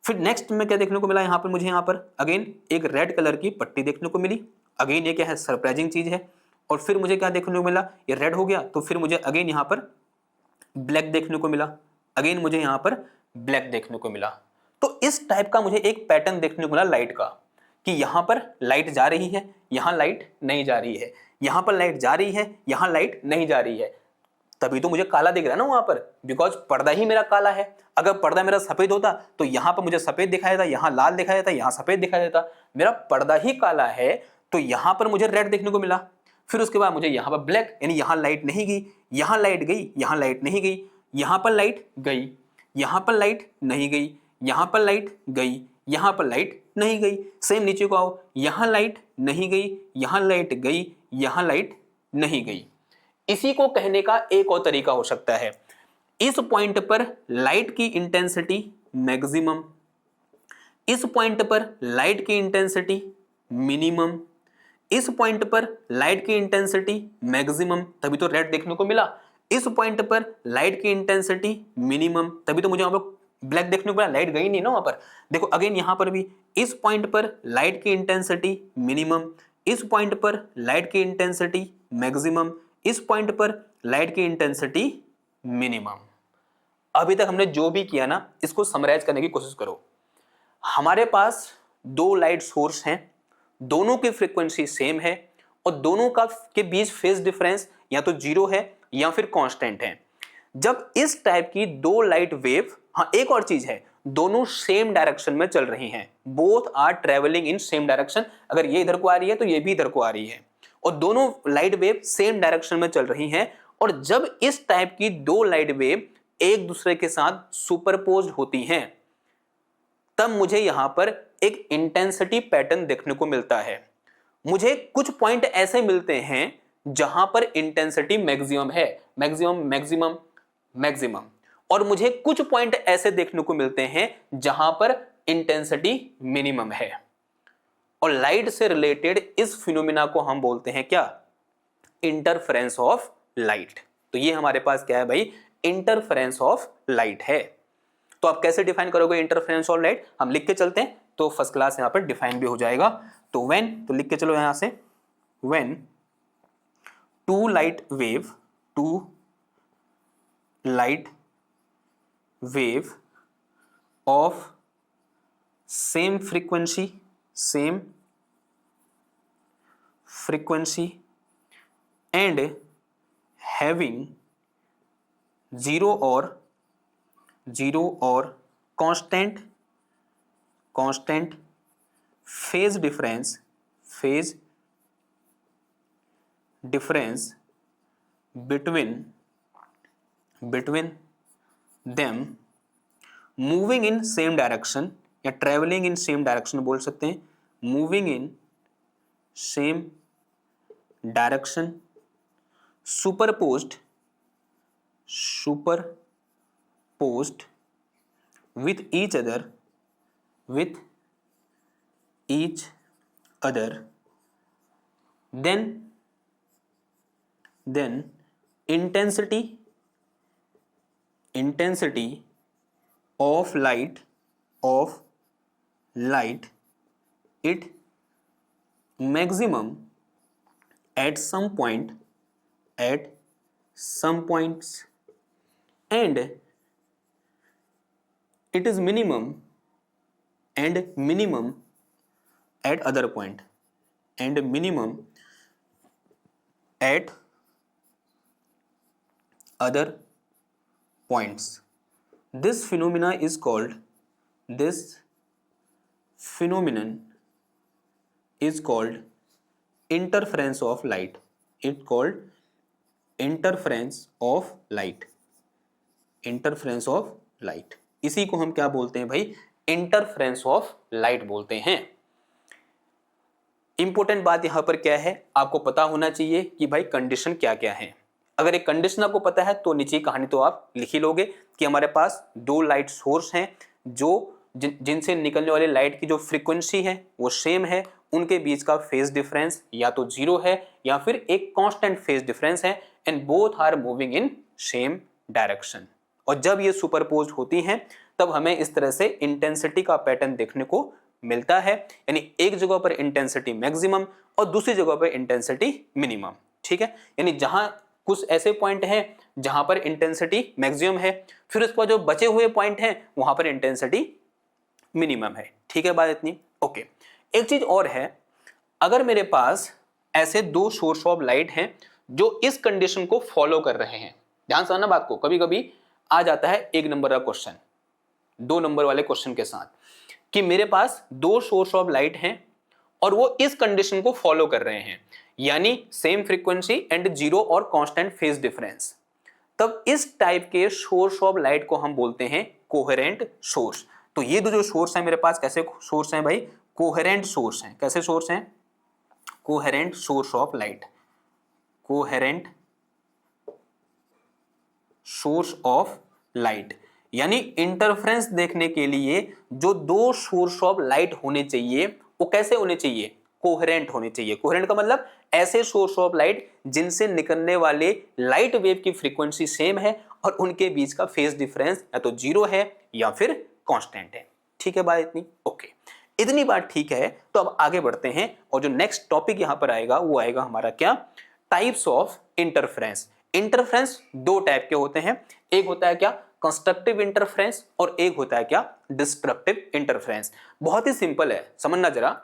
फिर नेक्स्ट में क्या देखने को मिला, यहाँ पर मुझे यहाँ पर अगेन एक रेड कलर की पट्टी देखने को मिली। अगेन ये क्या है, सरप्राइजिंग चीज है। और फिर मुझे क्या देखने को मिला, ये रेड हो गया तो फिर मुझे अगेन यहाँ पर ब्लैक देखने को मिला। अगेन मुझे यहाँ पर ब्लैक देखने को मिला। तो इस टाइप का मुझे एक पैटर्न देखने को मिला लाइट का, कि यहां पर लाइट जा रही है, यहां लाइट नहीं जा रही है, यहां पर लाइट जा रही है, यहां लाइट नहीं जा रही है। तभी तो मुझे काला दिख रहा है ना वहां पर, बिकॉज पर्दा ही मेरा काला है। अगर पर्दा मेरा सफेद होता तो यहां पर मुझे सफेद दिखाई देता, यहां लाल दिखाई देता, यहां सफेद दिखाई देता। मेरा पर्दा ही काला है तो यहां पर मुझे रेड देखने को मिला। फिर उसके बाद मुझे यहां पर ब्लैक, यानी यहां लाइट नहीं गई, यहां लाइट गई, यहां लाइट नहीं गई, यहां पर लाइट गई, यहां पर लाइट नहीं गई, यहां पर लाइट गई, यहां पर लाइट नहीं गई। सेम नीचे को आओ, यहां लाइट नहीं गई, यहां लाइट गई, यहां लाइट नहीं गई। इसी को कहने का एक और तरीका हो सकता है, इस पॉइंट पर लाइट की इंटेंसिटी मैक्सिमम, इस पॉइंट पर लाइट की इंटेंसिटी मिनिमम, इस पॉइंट पर लाइट की इंटेंसिटी मैक्सिमम, तभी तो रेड देखने को मिला। इस पॉइंट पर लाइट की इंटेंसिटी मिनिमम, तभी तो मुझे वहां पर ब्लैक देखने को मिला, लाइट गई नहीं ना वहां पर। देखो अगेन यहां पर भी इस पॉइंट पर लाइट की इंटेंसिटी मिनिमम, इस पॉइंट पर लाइट की इंटेंसिटी मैक्सिमम, इस पॉइंट पर लाइट की इंटेंसिटी मिनिमम। अभी तक हमने जो भी किया ना, इसको समराइज करने की कोशिश करो। हमारे पास दो लाइट सोर्स हैं, दोनों की फ्रीक्वेंसी सेम है और दोनों का के बीच फेज डिफरेंस या तो जीरो है या फिर कांस्टेंट है। जब इस टाइप की दो लाइट वेव, हाँ एक और चीज है, दोनों सेम डायरेक्शन में चल रही हैं, both are travelling in same direction. अगर ये इधर को आ रही है तो ये भी इधर को आ रही है, और दोनों लाइट वेव सेम डायरेक्शन में चल रही हैं। और जब इस टाइप की दो लाइट वेव एक दूसरे के साथ सुपरपोज्ड होती हैं, तब मुझे यहां पर एक इंटेंसिटी पैटर्न देखने को मिलता है। मुझे कुछ पॉइंट ऐसे मिलते हैं जहां पर इंटेंसिटी मैक्सिमम है, मैक्सिमम मैक्सिमम मैक्सिमम, और मुझे कुछ पॉइंट ऐसे देखने को मिलते हैं जहां पर इंटेंसिटी मिनिमम है। और लाइट से रिलेटेड इस फिनोमिना को हम बोलते हैं क्या, इंटरफेरेंस ऑफ लाइट। तो ये हमारे पास क्या है भाई, इंटरफेरेंस ऑफ लाइट है। तो आप कैसे डिफाइन करोगे इंटरफेरेंस ऑफ लाइट, हम लिख के चलते हैं तो फर्स्ट क्लास यहां पर डिफाइन भी हो जाएगा। तो व्हेन, तो लिख के चलो यहां से, when two light wave of same frequency and having zero or constant phase difference between them moving in same direction या ट्रेवलिंग इन सेम डायरेक्शन बोल सकते हैं, moving in same direction, superposed with each other, then intensity of light it maximum at some points and it is minimum at other point, and minimum at other points. This phenomenon is called interference of light. It's called interference of light. Interference of light, इसी को हम क्या बोलते हैं भाई? Interference of light बोलते हैं। Important बात यहां पर क्या है, आपको पता होना चाहिए कि भाई कंडीशन क्या क्या है। अगर एक कंडीशन आपको पता है तो नीचे कहानी तो आप लिख ही लोगे कि हमारे पास दो लाइट सोर्स हैं जो जिनसे निकलने वाले लाइट की जो फ्रीक्वेंसी है वो सेम है, उनके बीच का फेज डिफरेंस या तो जीरो है या फिर एक कांस्टेंट फेज डिफरेंस है, and both are moving in same direction. और जब ये सुपरपोज होती हैं तब हमें इस तरह से इंटेंसिटी का पैटर्न देखने को मिलता है, यानी एक जगह पर इंटेंसिटी मैक्सिमम और दूसरी जगह पर इंटेंसिटी मिनिमम। ठीक है, यानी जहां कुछ ऐसे पॉइंट हैं जहां पर इंटेंसिटी मैक्सिमम है, फिर उसके बाद जो बचे हुए पॉइंट हैं वहां पर इंटेंसिटी मिनिमम है। ठीक है, बात इतनी ओके। एक चीज और है, अगर मेरे पास ऐसे दो सोर्स ऑफ लाइट हैं जो इस कंडीशन को फॉलो कर रहे हैं, ध्यान से ना बात को, कभी कभी आ जाता है एक नंबर का क्वेश्चन दो नंबर वाले क्वेश्चन के साथ कि मेरे पास दो सोर्स ऑफ लाइट हैं और वो इस कंडीशन को फॉलो कर रहे हैं, यानी same frequency and zero or constant phase difference, तब इस टाइप के सोर्स ऑफ लाइट को हम बोलते हैं कोहेरेंट सोर्स। तो ये दो जो सोर्स है मेरे पास कैसे सोर्स हैं भाई? कोहेरेंट सोर्स हैं। कैसे सोर्स हैं? Coherent source of light, coherent source of light, यानी इंटरफ्रेंस देखने के लिए जो दो सोर्स ऑफ लाइट होने चाहिए वो कैसे होने चाहिए? कोहेरेंट होने चाहिए। कोहेरेंट का मतलब ऐसे सोर्स ऑफ लाइट जिनसे निकलने वाले लाइट वेव की फ्रीक्वेंसी सेम है और उनके बीच का फेज डिफरेंस या तो जीरो है या फिर कांस्टेंट है। ठीक है, बात इतनी ओके। इतनी बात ठीक है, तो अब आगे बढ़ते हैं और जो नेक्स्ट टॉपिक यहां पर आएगा वो आएगा हमारा क्या? Types of interference. इंटरफ्रेंस दो टाइप के होते हैं, एक होता है क्या? कंस्ट्रक्टिव इंटरफ्रेंस और एक होता है क्या? Destructive interference. बहुत ही सिंपल है, समझना जरा।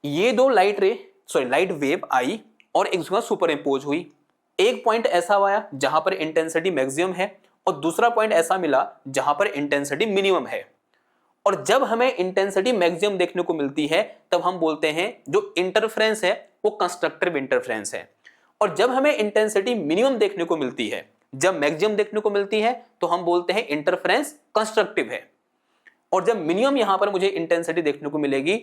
ये दो लाइट वेव आई और एक जगह सुपर इंपोज हुई। एक पॉइंट ऐसा आया जहां पर इंटेंसिटी मैक्सिमम है और दूसरा पॉइंट ऐसा मिला जहां पर इंटेंसिटी मिनिमम है। और जब हमें इंटेंसिटी मैक्सिमम देखने को मिलती है तब हम बोलते हैं जो इंटरफ्रेंस है वो कंस्ट्रक्टिव इंटरफ्रेंस है, और जब हमें इंटेंसिटी मिनिमम देखने को मिलती है, जब मैक्सिमम देखने को मिलती है तो हम बोलते हैं इंटरफ्रेंस कंस्ट्रक्टिव है, और जब मिनिमम यहां पर मुझे इंटेंसिटी देखने को मिलेगी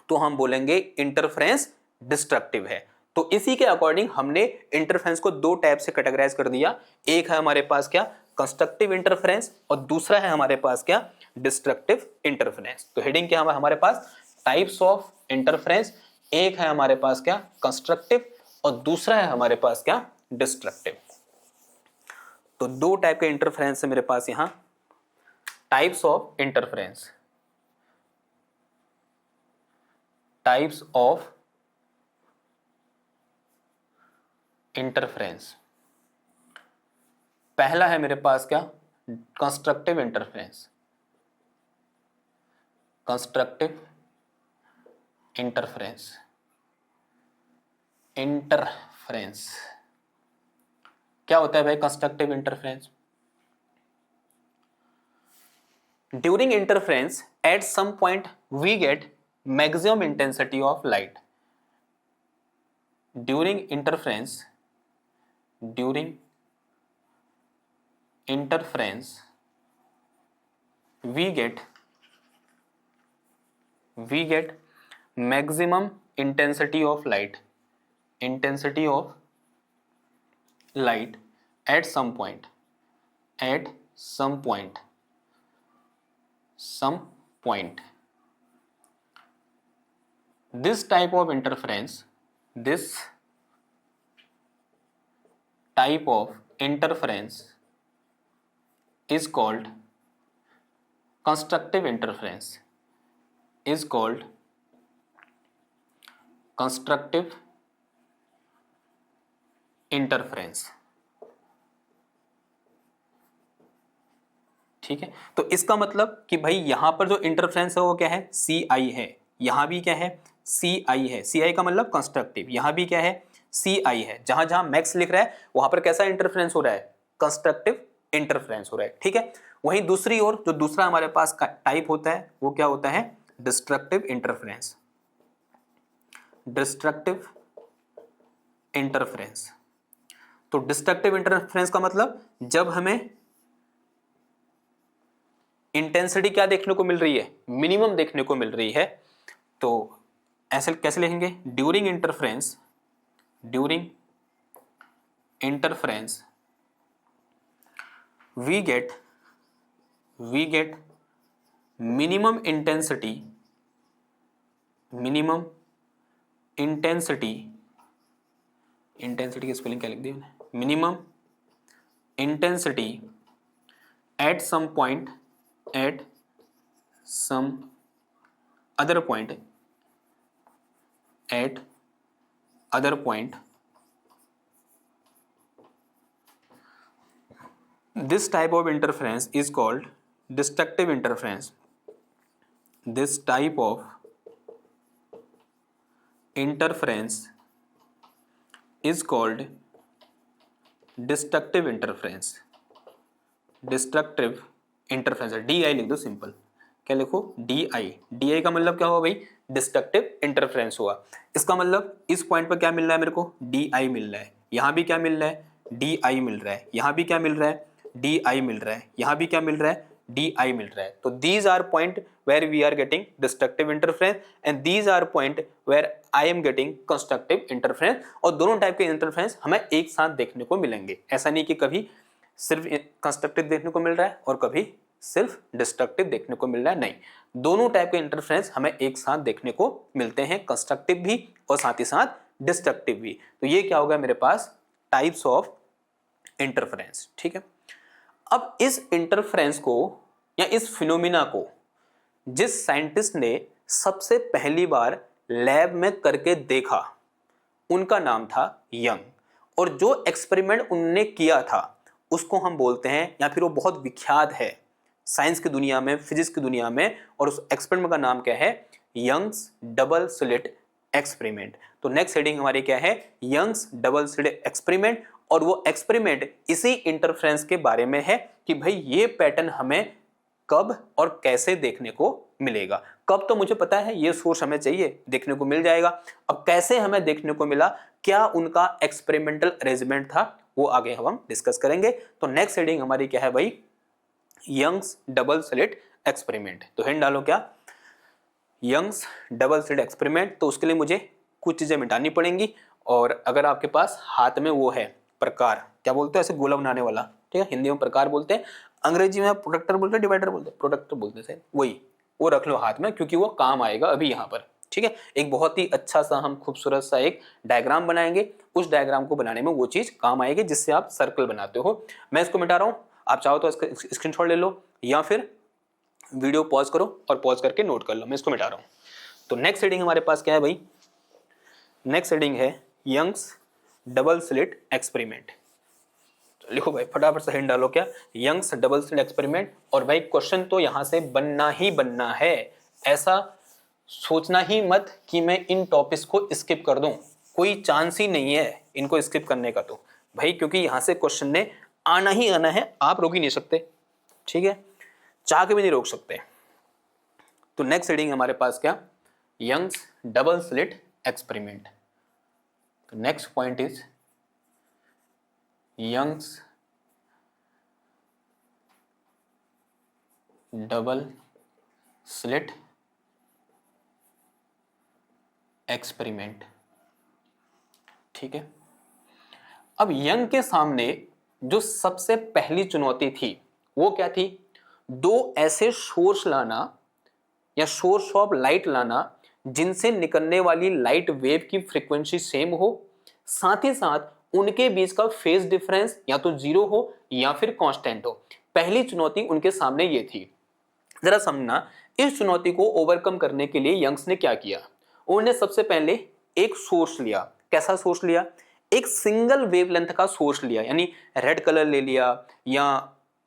तो हम बोलेंगे इंटरफ्रेंस डिस्ट्रक्टिव है। तो इसी के अकॉर्डिंग हमने इंटरफ्रेंस को दो टाइप से कैटेगराइज कर दिया। एक है हमारे पास क्या? कंस्ट्रक्टिव इंटरफ्रेंस, और दूसरा है हमारे पास क्या? Destructive interference. तो हेडिंग क्या है हमारे पास? Types of interference. एक है हमारे पास क्या? कंस्ट्रक्टिव, और दूसरा है हमारे पास क्या? डिस्ट्रक्टिव। तो दो टाइप के इंटरफ्रेंस है मेरे पास यहां। Types of interference, types of interference. पहला है मेरे पास क्या? Constructive interference, constructive interference. Interference क्या होता है भाई? Constructive interference, during interference at some point we get maximum intensity of light. During interference we get maximum intensity of light at some point This type of interference is called constructive interference, ठीक है। तो इसका मतलब कि भाई यहां पर जो इंटरफ्रेंस है वो क्या है? CI है, यहां भी क्या है? CI है। CI का मतलब कंस्ट्रक्टिव, यहां भी क्या है? CI है, जहां जहां मैक्स लिख रहा है वहां पर कैसा इंटरफ्रेंस हो रहा है, कंस्ट्रक्टिव इंटरफ्रेंस हो रहा है, ठीक है। वहीं दूसरी ओर जो दूसरा हमारे पास टाइप होता है वो क्या होता है, डिस्ट्रक्टिव इंटरफ्रेंस। डिस्ट्रक्टिव इंटरफ्रेंस, तो डिस्ट्रक्टिव इंटरफ्रेंस का मतलब जब हमें इंटेंसिटी क्या देखने को मिल रही है, मिनिमम देखने को मिल रही है, तो ऐसे कैसे लिखेंगे, during interference, during interference we get minimum intensity की स्पेलिंग क्या लिख दी मैंने, minimum intensity at some point, at some other point, at other point, this type of interference is called destructive interference. This type of interference is called destructive interference. Destructive interference, DI लिख दो simple, क्या लिखो, DI का मतलब क्या हुआ भाई, destructive interference हुआ। इसका मतलब इस पॉइंट पर क्या मिल रहा है मेरे को, DI मिल रहा है, यहां भी क्या मिल रहा है, DI मिल रहा है, यहां भी क्या मिल रहा है, DI मिल रहा है, यहां भी क्या मिल रहा है, DI मिल रहा है। तो these are point where we are getting destructive interference and these are point where I am getting constructive interference। और दोनों टाइप के इंटरफ्रेंस हमें एक साथ देखने को मिलेंगे, ऐसा नहीं कि कभी सिर्फ कंस्ट्रक्टिव देखने को मिल रहा है और कभी सिर्फ डिस्ट्रक्टिव देखने को मिल रहा है, नहीं, दोनों टाइप के इंटरफ्रेंस हमें एक साथ देखने को मिलते हैं, कंस्ट्रक्टिव भी और साथ ही साथ डिस्ट्रक्टिव भी। तो ये क्या होगा मेरे पास, टाइप्स ऑफ इंटरफ्रेंस, ठीक है। अब इस इंटरफ्रेंस को या इस फिनोमिना को जिस साइंटिस्ट ने सबसे पहली बार लैब में करके देखा उनका नाम था यंग, और जो एक्सपेरिमेंट उन्होंने किया था उसको हम बोलते हैं, या फिर वो बहुत विख्यात है साइंस की दुनिया में, फिजिक्स की दुनिया में, और उस एक्सपेरिमेंट का नाम क्या है, यंग्स डबल स्लिट एक्सपेरिमेंट। तो नेक्स्ट हेडिंग हमारी क्या है, यंग्स डबल स्लिट एक्सपेरिमेंट, और वो एक्सपेरिमेंट इसी इंटरफ्रेंस के बारे में है कि भाई ये पैटर्न हमें कब और कैसे देखने को मिलेगा। कब तो मुझे पता है, ये सोर्स हमें चाहिए, देखने को मिल जाएगा। अब कैसे हमें देखने को मिला, क्या उनका एक्सपेरिमेंटल अरेंजमेंट था, वो आगे हम डिस्कस करेंगे। तो नेक्स्ट हेडिंग हमारी क्या है भाई, यंग्स डबल स्लिट एक्सपेरिमेंट। तो हिंट डालो क्या, यंग्स डबल स्लिट एक्सपेरिमेंट। तो उसके लिए मुझे कुछ चीजें मिटानी पड़ेंगी, और अगर आपके पास हाथ में वो है प्रकार, क्या बोलते हैं ऐसे गोला बनाने वाला, ठीक है, हिंदी में प्रकार बोलते हैं, अंग्रेजी में प्रोडक्टर बोलते हैं, डिवाइडर बोलते हैं, प्रोडक्टर बोलते हैं, वही, वो रख लो हाथ में, क्योंकि वो काम आएगा अभी यहाँ पर, ठीक है। एक बहुत ही अच्छा सा हम खूबसूरत सा एक डायग्राम बनाएंगे, उस डायग्राम को बनाने में वो चीज काम आएगी जिससे आप सर्कल बनाते हो। मैं इसको मिटा रहा हूँ, आप चाहो तो इसका स्क्रीनशॉट ले लो या फिर वीडियो पॉज करो और पॉज करके नोट कर लो, मैं इसको मिटा रहा हूँ। तो नेक्स्ट हेडिंग हमारे पास क्या है भाई, नेक्स्ट हेडिंग है यंग्स डबल स्लिट एक्सपेरिमेंट। तो लिखो भाई फटाफट से हिंट डालो क्या, यंग्स डबल स्लिट एक्सपेरिमेंट। और भाई क्वेश्चन तो यहां से बनना ही बनना है, ऐसा सोचना ही मत कि मैं इन टॉपिक्स को स्किप कर दूं, कोई चांस ही नहीं है इनको स्किप करने का। तो भाई क्योंकि यहां से क्वेश्चन ने आना ही आना है, आप रोक ही नहीं सकते, ठीक है, चाह के भी नहीं रोक सकते। तो नेक्स्ट हेडिंग हमारे पास क्या, यंग्स डबल स्लिट एक्सपेरिमेंट। तो next point is Young's double slit experiment, ठीक है। अब यंग के सामने जो सबसे पहली चुनौती थी वो क्या थी, दो ऐसे सोर्स लाना या सोर्स ऑफ लाइट लाना जिनसे निकलने वाली लाइट वेव की फ्रीक्वेंसी सेम हो, साथ ही साथ उनके बीच का फेज डिफरेंस या तो जीरो हो या फिर कांस्टेंट हो। पहली चुनौती उनके सामने ये थी। जरा समझना, इस चुनौती को ओवरकम करने के लिए यंग्स ने क्या किया, उन्होंने सबसे पहले एक सोर्स लिया। कैसा सोर्स लिया, एक सिंगल वेवलेंथ का सोर्स लिया, यानी रेड कलर ले लिया या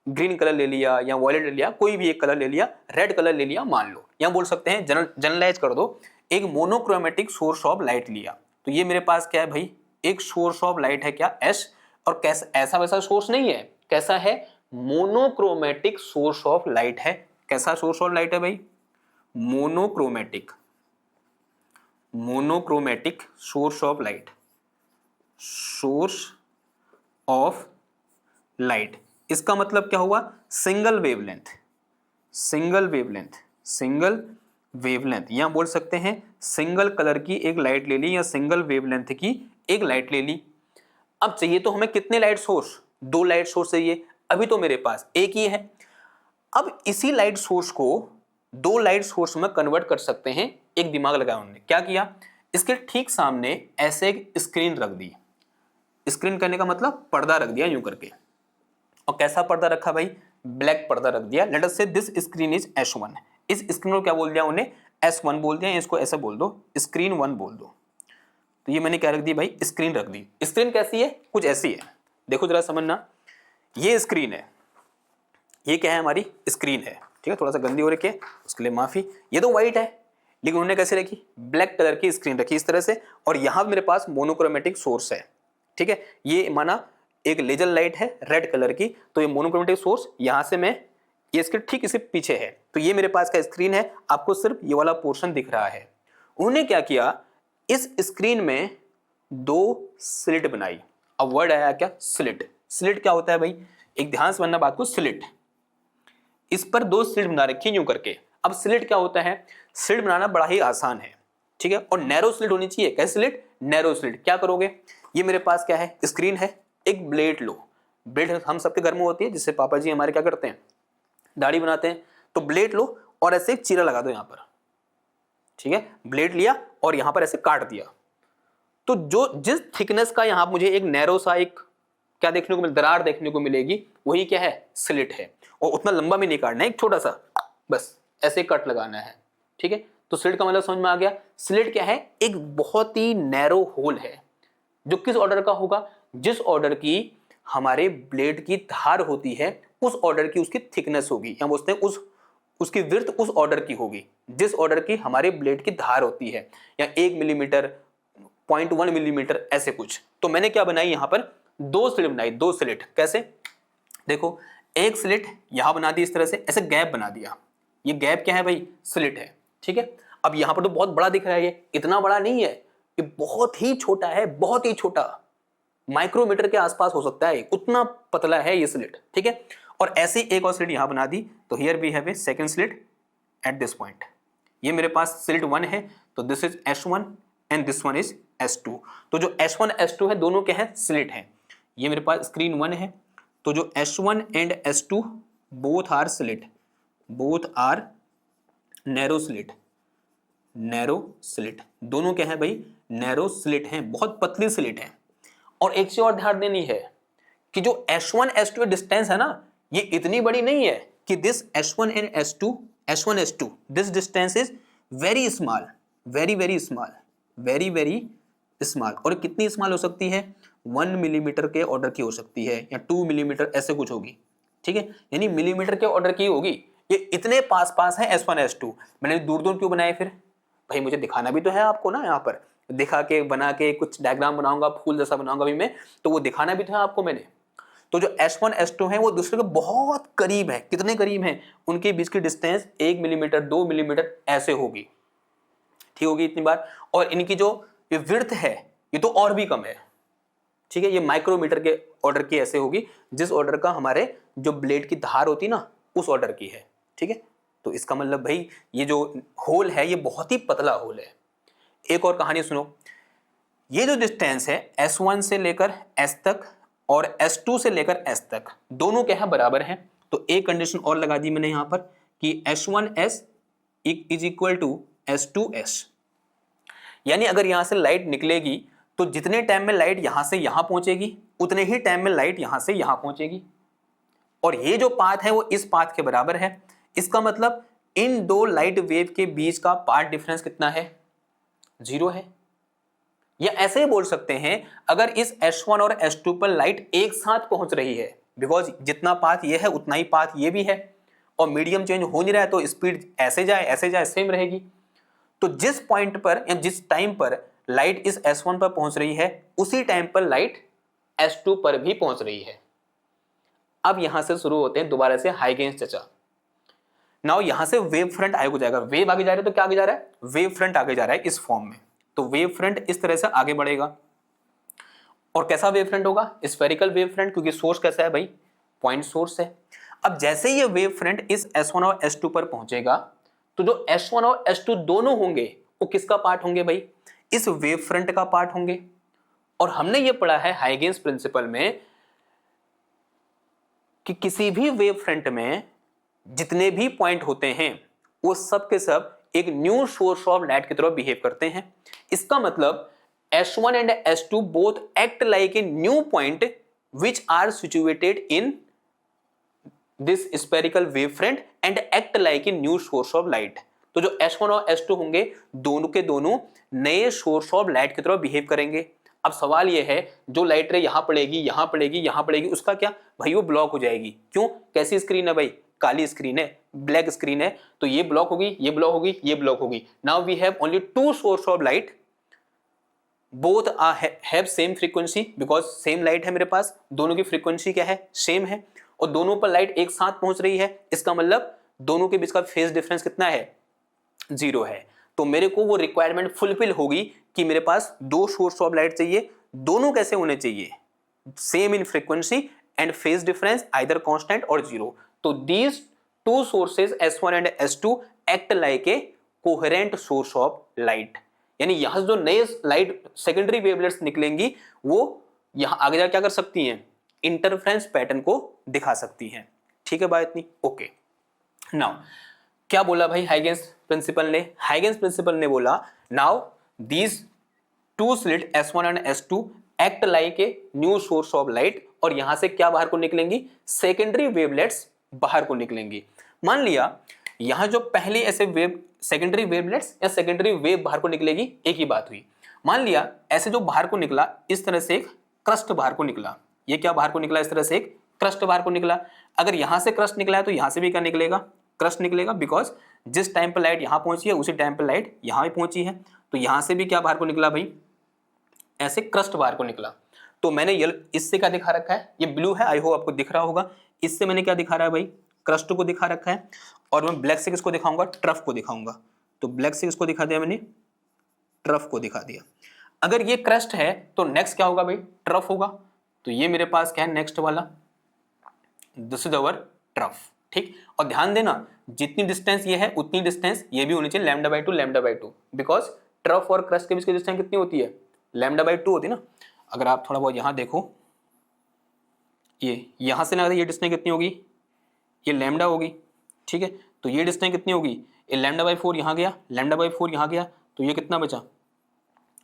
ग्रीन कलर ले लिया या वॉयलेट ले लिया, कोई भी एक कलर ले लिया, रेड कलर ले लिया मान लो, या बोल सकते हैं जनरलाइज कर दो, एक मोनोक्रोमेटिक सोर्स ऑफ लाइट लिया। तो ये मेरे पास क्या है भाई, एक सोर्स ऑफ लाइट है क्या, एस, और कैसा, ऐसा वैसा सोर्स नहीं है, कैसा है, मोनोक्रोमेटिक सोर्स ऑफ लाइट है। कैसा सोर्स ऑफ लाइट है भाई, monochromatic, monochromatic source of light, source of light. इसका मतलब क्या हुआ, single wavelength, single wavelength, single wavelength, या बोल सकते हैं सिंगल कलर की एक लाइट ले ली या सिंगल वेवलेंथ की एक लाइट ले ली। अब चाहिए तो हमें कितने लाइट सोर्स, 2 लाइट सोर्स चाहिए, अभी तो मेरे पास एक ही है। अब इसी लाइट सोर्स को 2 लाइट सोर्स में कन्वर्ट कर सकते हैं। एक दिमाग लगाया उन्होंने, क्या किया, इसके ठीक सामने ऐसे एक स्क्रीन रख दी। स्क्रीन करने का मतलब पर्दा रख दिया यूं करके, और कैसा पर्दा रखा भाई, ब्लैक पर्दा रख दिया। लेट अस से दिस स्क्रीन इज S1, इस स्क्रीन को क्या बोल दिया उन्हें, S1 बोल दिया, इसको ऐसे बोल दो, स्क्रीन 1 बोल दो। तो ये मैंने क्या रख दी भाई, स्क्रीन रख दी। स्क्रीन कैसी है, कुछ ऐसी है, देखो जरा समझना, ये स्क्रीन है, ये क्या है, हमारी स्क्रीन है, ठीक है, थोड़ा सा गंदी हो रखी है उसके लिए माफी। ये तो व्हाइट है, लेकिन उन्होंने कैसे रखी, ब्लैक कलर की स्क्रीन रखी इस तरह से, और यहां मेरे पास मोनोक्रोमेटिक सोर्स है, ठीक है, ये माना एक लेजर लाइट है रेड कलर की, तो ये मोनोक्रोमेटिक सोर्स यहां से मैं, ये इसके ठीक इसी पीछे है, तो ये मेरे पास का स्क्रीन है, आपको सिर्फ ये वाला पोर्शन दिख रहा है। उन्होंने क्या किया, इस स्क्रीन में 2 स्लिट बनाई। अब वर्ड आया क्या, स्लिट। स्लिट क्या होता है भाई, एक ध्यान से बनना बात को, स्लिट, इस पर 2 स्लिट बना रखी यूं करके। अब स्लिट क्या होता है, स्लिट बनाना बड़ा ही आसान है, ठीक है, और नैरो स्लिट होनी चाहिए। कैसे स्लिट, नैरो स्लिट। क्या करोगे, ये मेरे पास क्या है, स्क्रीन है, एक ब्लेड लो, ब्लेड हम सबके घर में होती है, जिससे पापा जी हमारे क्या करते हैं, दाढ़ी बनाते हैं, तो ब्लेड लो और ऐसे एक चीरा लगा दो यहाँ पर, ठीक है, ब्लेड लिया और यहाँ पर ऐसे काट दिया, तो जो जिस थिकनेस का यहाँ मुझे एक नैरो सा एक क्या देखने को मिल, दरार देखने को मिलेगी, वही क्या है, स्लिट है। और उतना लंबा भी नहीं काटना है, एक छोटा सा बस ऐसे कट लगाना है, ठीक है। तो स्लिट का मतलब समझ में आ गया। स्लिट क्या है, एक बहुत ही नैरो होल है, जो किस ऑर्डर का होगा, जिस ऑर्डर की हमारे ब्लेड की धार होती है उस ऑर्डर की उसकी थिकनेस होगी, या बोलते हैं उसकी विड्थ उस ऑर्डर की होगी जिस ऑर्डर की हमारे ब्लेड की धार होती है, या 1 मिलीमीटर, 0.1 मिलीमीटर, ऐसे कुछ। तो मैंने क्या बनाई, यहां पर 2 स्लिट बनाई, 2 स्लिट। कैसे, देखो, एक स्लिट यहां बना दी इस तरह से, ऐसे गैप बना दिया, ये गैप क्या है भाई, स्लिट है, ठीक है। अब यहां पर तो बहुत बड़ा दिख रहा है, ये इतना बड़ा नहीं है, ये बहुत ही छोटा है, बहुत ही छोटा, माइक्रोमीटर के आसपास हो सकता है, उतना पतला है ये स्लिट, ठीक है। और ऐसे एक और स्लिट यहां बना दी, तो here we have a second slit at this point. ये मेरे पास स्लिट 1 है, तो this is S1 and this one is S2। तो जो S1 S2 है दोनों क्या है, स्लिट है। ये मेरे पास स्क्रीन 1 है, तो जो S1 and S2 both are slit, both are narrow slit, narrow slit, दोनों क्या है भाई, नैरो स्लिट हैं, बहुत पतली स्लिट है। और एक चीज और ध्यान देनी है कि जो S1 S2 डिस्टेंस है ना, ये इतनी बड़ी नहीं है कि this S1 and S2, S1 S2 this distance is very small, very very small, very very small. और कितनी स्मॉल हो सकती है, 1 मिलीमीटर के ऑर्डर की हो सकती है, या 2 मिलीमीटर ऐसे कुछ होगी, ठीक है, यानी मिलीमीटर के ऑर्डर की होगी। ये इतने पास पास है S1 S2। मैंने दूर दूर क्यों बनाए फिर भाई, मुझे दिखाना भी तो है आपको ना, यहाँ पर दिखा के बना के कुछ डायग्राम बनाऊंगा, फूल जैसा बनाऊंगा भी मैं, तो वो दिखाना भी तो है आपको मैंने। तो जो S1 S2 है वो दूसरे के बहुत करीब है, कितने करीब हैं, उनके बीच की डिस्टेंस 1 मिलीमीटर 2 मिलीमीटर ऐसे होगी, ठीक होगी इतनी बार। और इनकी जो ये विड्थ है ये तो और भी कम है, ठीक है, ये माइक्रोमीटर के ऑर्डर की ऐसे होगी, जिस ऑर्डर का हमारे जो ब्लेड की धार होती ना उस ऑर्डर की है, ठीक है। तो इसका मतलब भाई ये जो होल है ये बहुत ही पतला होल है। एक और कहानी सुनो, ये जो डिस्टेंस है S1 से लेकर S तक और S2 से लेकर S तक, दोनों क्या है, बराबर हैं। तो एक कंडीशन और लगा दी मैंने यहां पर कि S1S is equal to S2S, यानी अगर यहां से लाइट निकलेगी तो जितने टाइम में लाइट यहां से यहां पहुंचेगी उतने ही टाइम में लाइट यहां से यहां पहुंचेगी, और ये जो पाथ है वो इस पाथ के बराबर है। इसका मतलब इन 2 लाइट वेव के बीच का पाथ डिफरेंस कितना है, 0 है। या ऐसे ही बोल सकते हैं, अगर इस S1 और S2 पर लाइट एक साथ पहुंच रही है, बिकॉज जितना पाथ ये है उतना ही पाथ ये भी है, और मीडियम चेंज हो नहीं रहा है, तो स्पीड ऐसे जाए सेम रहेगी। तो जिस पॉइंट पर या जिस टाइम पर लाइट इस S1 पर पहुंच रही है, उसी टाइम पर लाइट S2 पर भी पहुंच रही है। अब यहां से शुरू होते हैं दोबारा से हाइगेंस चर्चा। नाउ यहां से वेव फ्रंट आगे जाएगा, वेव आगे जा रहा है तो क्या आगे जा रहा है, वेव फ्रंट आगे जा रहा है इस फॉर्म में। तो वेव फ्रंट इस तरह से आगे बढ़ेगा, और कैसा वेव फ्रंट होगा, स्फेरिकल वेव फ्रंट, क्योंकि सोर्स कैसा है भाई, पॉइंट सोर्स है। अब जैसे ही ये वेव फ्रंट इस S1 और S2 पर पहुंचेगा, तो जो S1 और S2 दोनों होंगे वो किसका पार्ट होंगे भाई, इस वेव फ्रंट का पार्ट होंगे। और हमने ये पढ़ा है हाइगेंस प्रिंसिपल में कि किसी भी वेव फ्रंट में जितने भी पॉइंट होते हैं वो सब के सब एक न्यू सोर्स ऑफ लाइट की तरह बिहेव करते हैं। इसका मतलब S1 and S2 both act like a new point which are situated in this spherical wavefront and act like a new source of light। तो जो S1 और S2 होंगे दोनों के दोनों नए सोर्स ऑफ लाइट की तरह बिहेव करेंगे। अब सवाल यह है, जो लाइट रे यहां पड़ेगी, यहां पड़ेगी, यहां पड़ेगी, उसका क्या भाई, वो ब्लॉक हो जाएगी। क्यों, कैसी स्क्रीन है भाई, काली स्क्रीन है, ब्लैक स्क्रीन है, तो ये ब्लॉक होगी, ये ब्लॉक होगी, ये ब्लॉक होगी। Now we have only two source of light, both have same frequency, because same light है मेरे पास, दोनों की फ्रीक्वेंसी क्या है, सेम है, और दोनों पर लाइट एक साथ पहुंच रही है। इसका मतलब दोनों के बीच का फेज डिफरेंस कितना है, 0 है। तो मेरे को वो रिक्वायरमेंट फुलफिल होगी कि मेरे पास दो सोर्स ऑफ लाइट चाहिए, दोनों कैसे होने चाहिए, same in frequency and phase difference either constant और 0। तो these two sources S1 and S2 act like a coherent source of light. यानी यहां से जो नए लाइट सेकेंडरी वेवलेट्स निकलेंगी वो यहां आगे जाकर क्या कर सकती हैं, इंटरफेरेंस पैटर्न को दिखा सकती हैं। ठीक है बात इतनी, ओके। नाउ क्या बोला भाई हाइगेंस प्रिंसिपल ने, हाइगेंस प्रिंसिपल ने बोला now these two slit S1 and S2 act like a new source of light, और यहां से क्या बाहर को निकलेंगी, सेकेंडरी वेवलेट्स बाहर को निकलेंगी। मान लिया यहां जो पहले ऐसे वेव सेकेंडरी वेवलेट्स या सेकेंडरी वेव बाहर को निकलेगी, एक ही बात हुई। मान लिया ऐसे जो बाहर को निकला, इस तरह से एक क्रस्ट बाहर को निकला, ये क्या बाहर को निकला, इस तरह से एक क्रस्ट बाहर को निकला। अगर यहां से क्रस्ट निकला है तो यहां से भी क्या निकलेगा, क्रस्ट निकलेगा, बिकॉज जिस टाइम पर लाइट यहां पहुंची है उसी टाइम पर लाइट यहां भी पहुंची है। तो यहां से भी क्या बाहर को निकला भाई, ऐसे क्रस्ट बाहर को निकला। तो मैंने इससे क्या दिखा रखा है, ये ब्लू है, आई होप आपको दिख रहा होगा। इससे मैंने क्या दिखा रहा है भाई, क्रस्ट को दिखा रखा है, और मैं ब्लैक से किसको दिखाऊंगा, ट्रफ को दिखाऊंगा। तो ब्लैक से किसको दिखा दिया मैंने, ट्रफ को दिखा दिया। अगर ये क्रस्ट है तो नेक्स्ट क्या होगा भाई, ट्रफ होगा। तो ये मेरे पास क्या है, नेक्स्ट वाला, दिस इज अवर ट्रफ। ठीक, और ध्यान देना जितनी डिस्टेंस ये है उतनी डिस्टेंस ये भी होनी चाहिए, λ/2 λ/2, बिकॉज ट्रफ और क्रस्ट के बीच की डिस्टेंस कितनी होती है, λ/2 होती है ना। अगर आप थोड़ा बहुत यहां देखो, ये यहां से ना ये डिस्टेंस कितनी होगी, ये लैम्डा होगी। ठीक है, तो ये डिस्टेंस कितनी होगी, ये λ/4 यहाँ गया, λ/4 यहाँ गया, तो ये कितना बचा,